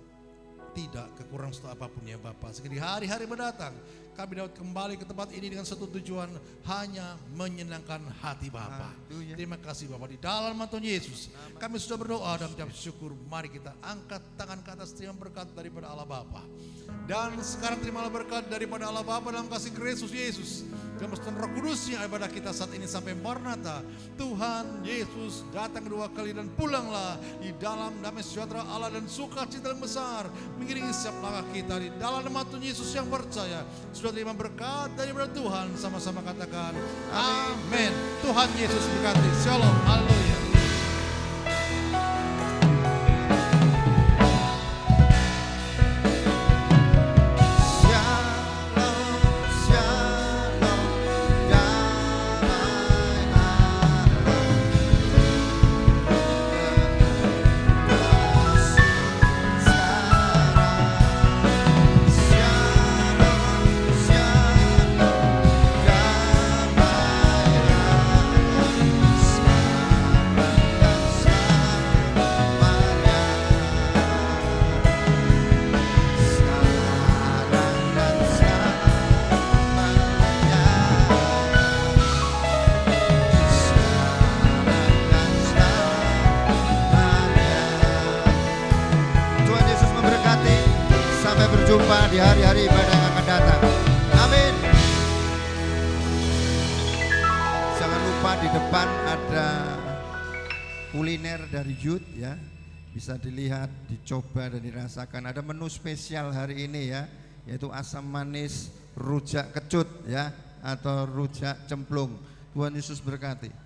tidak kekurangan satu apapun ya Bapa. Sehingga di hari-hari mendatang kami dapat kembali ke tempat ini dengan satu tujuan, hanya menyenangkan hati Bapa. Terima kasih Bapa, di dalam nama Tuhan Yesus kami sudah berdoa dan mengucap syukur. Mari kita angkat tangan ke atas, terima berkat daripada Allah Bapa. Dan sekarang terimalah berkat daripada Allah Bapa dalam kasih Kristus Yesus, dalam persekutuan Roh Kudusnya ibadah kita saat ini sampai Maranatha. Tuhan Yesus datang kedua kali dan pulanglah di dalam damai sejahtera Allah dan sukacita yang besar mengiringi setiap langkah kita. Di dalam nama Tuhan Yesus yang percaya sudah terima berkat daripada Tuhan, sama-sama katakan amin. Tuhan Yesus berkati. Shalom. Haleluya. Jumpa di hari-hari ibadah yang akan datang. Amin. Jangan lupa di depan ada kuliner dari Youth ya. Bisa dilihat, dicoba dan dirasakan. Ada menu spesial hari ini ya, yaitu asam manis rujak kecut ya, atau rujak cemplung. Tuhan Yesus berkati.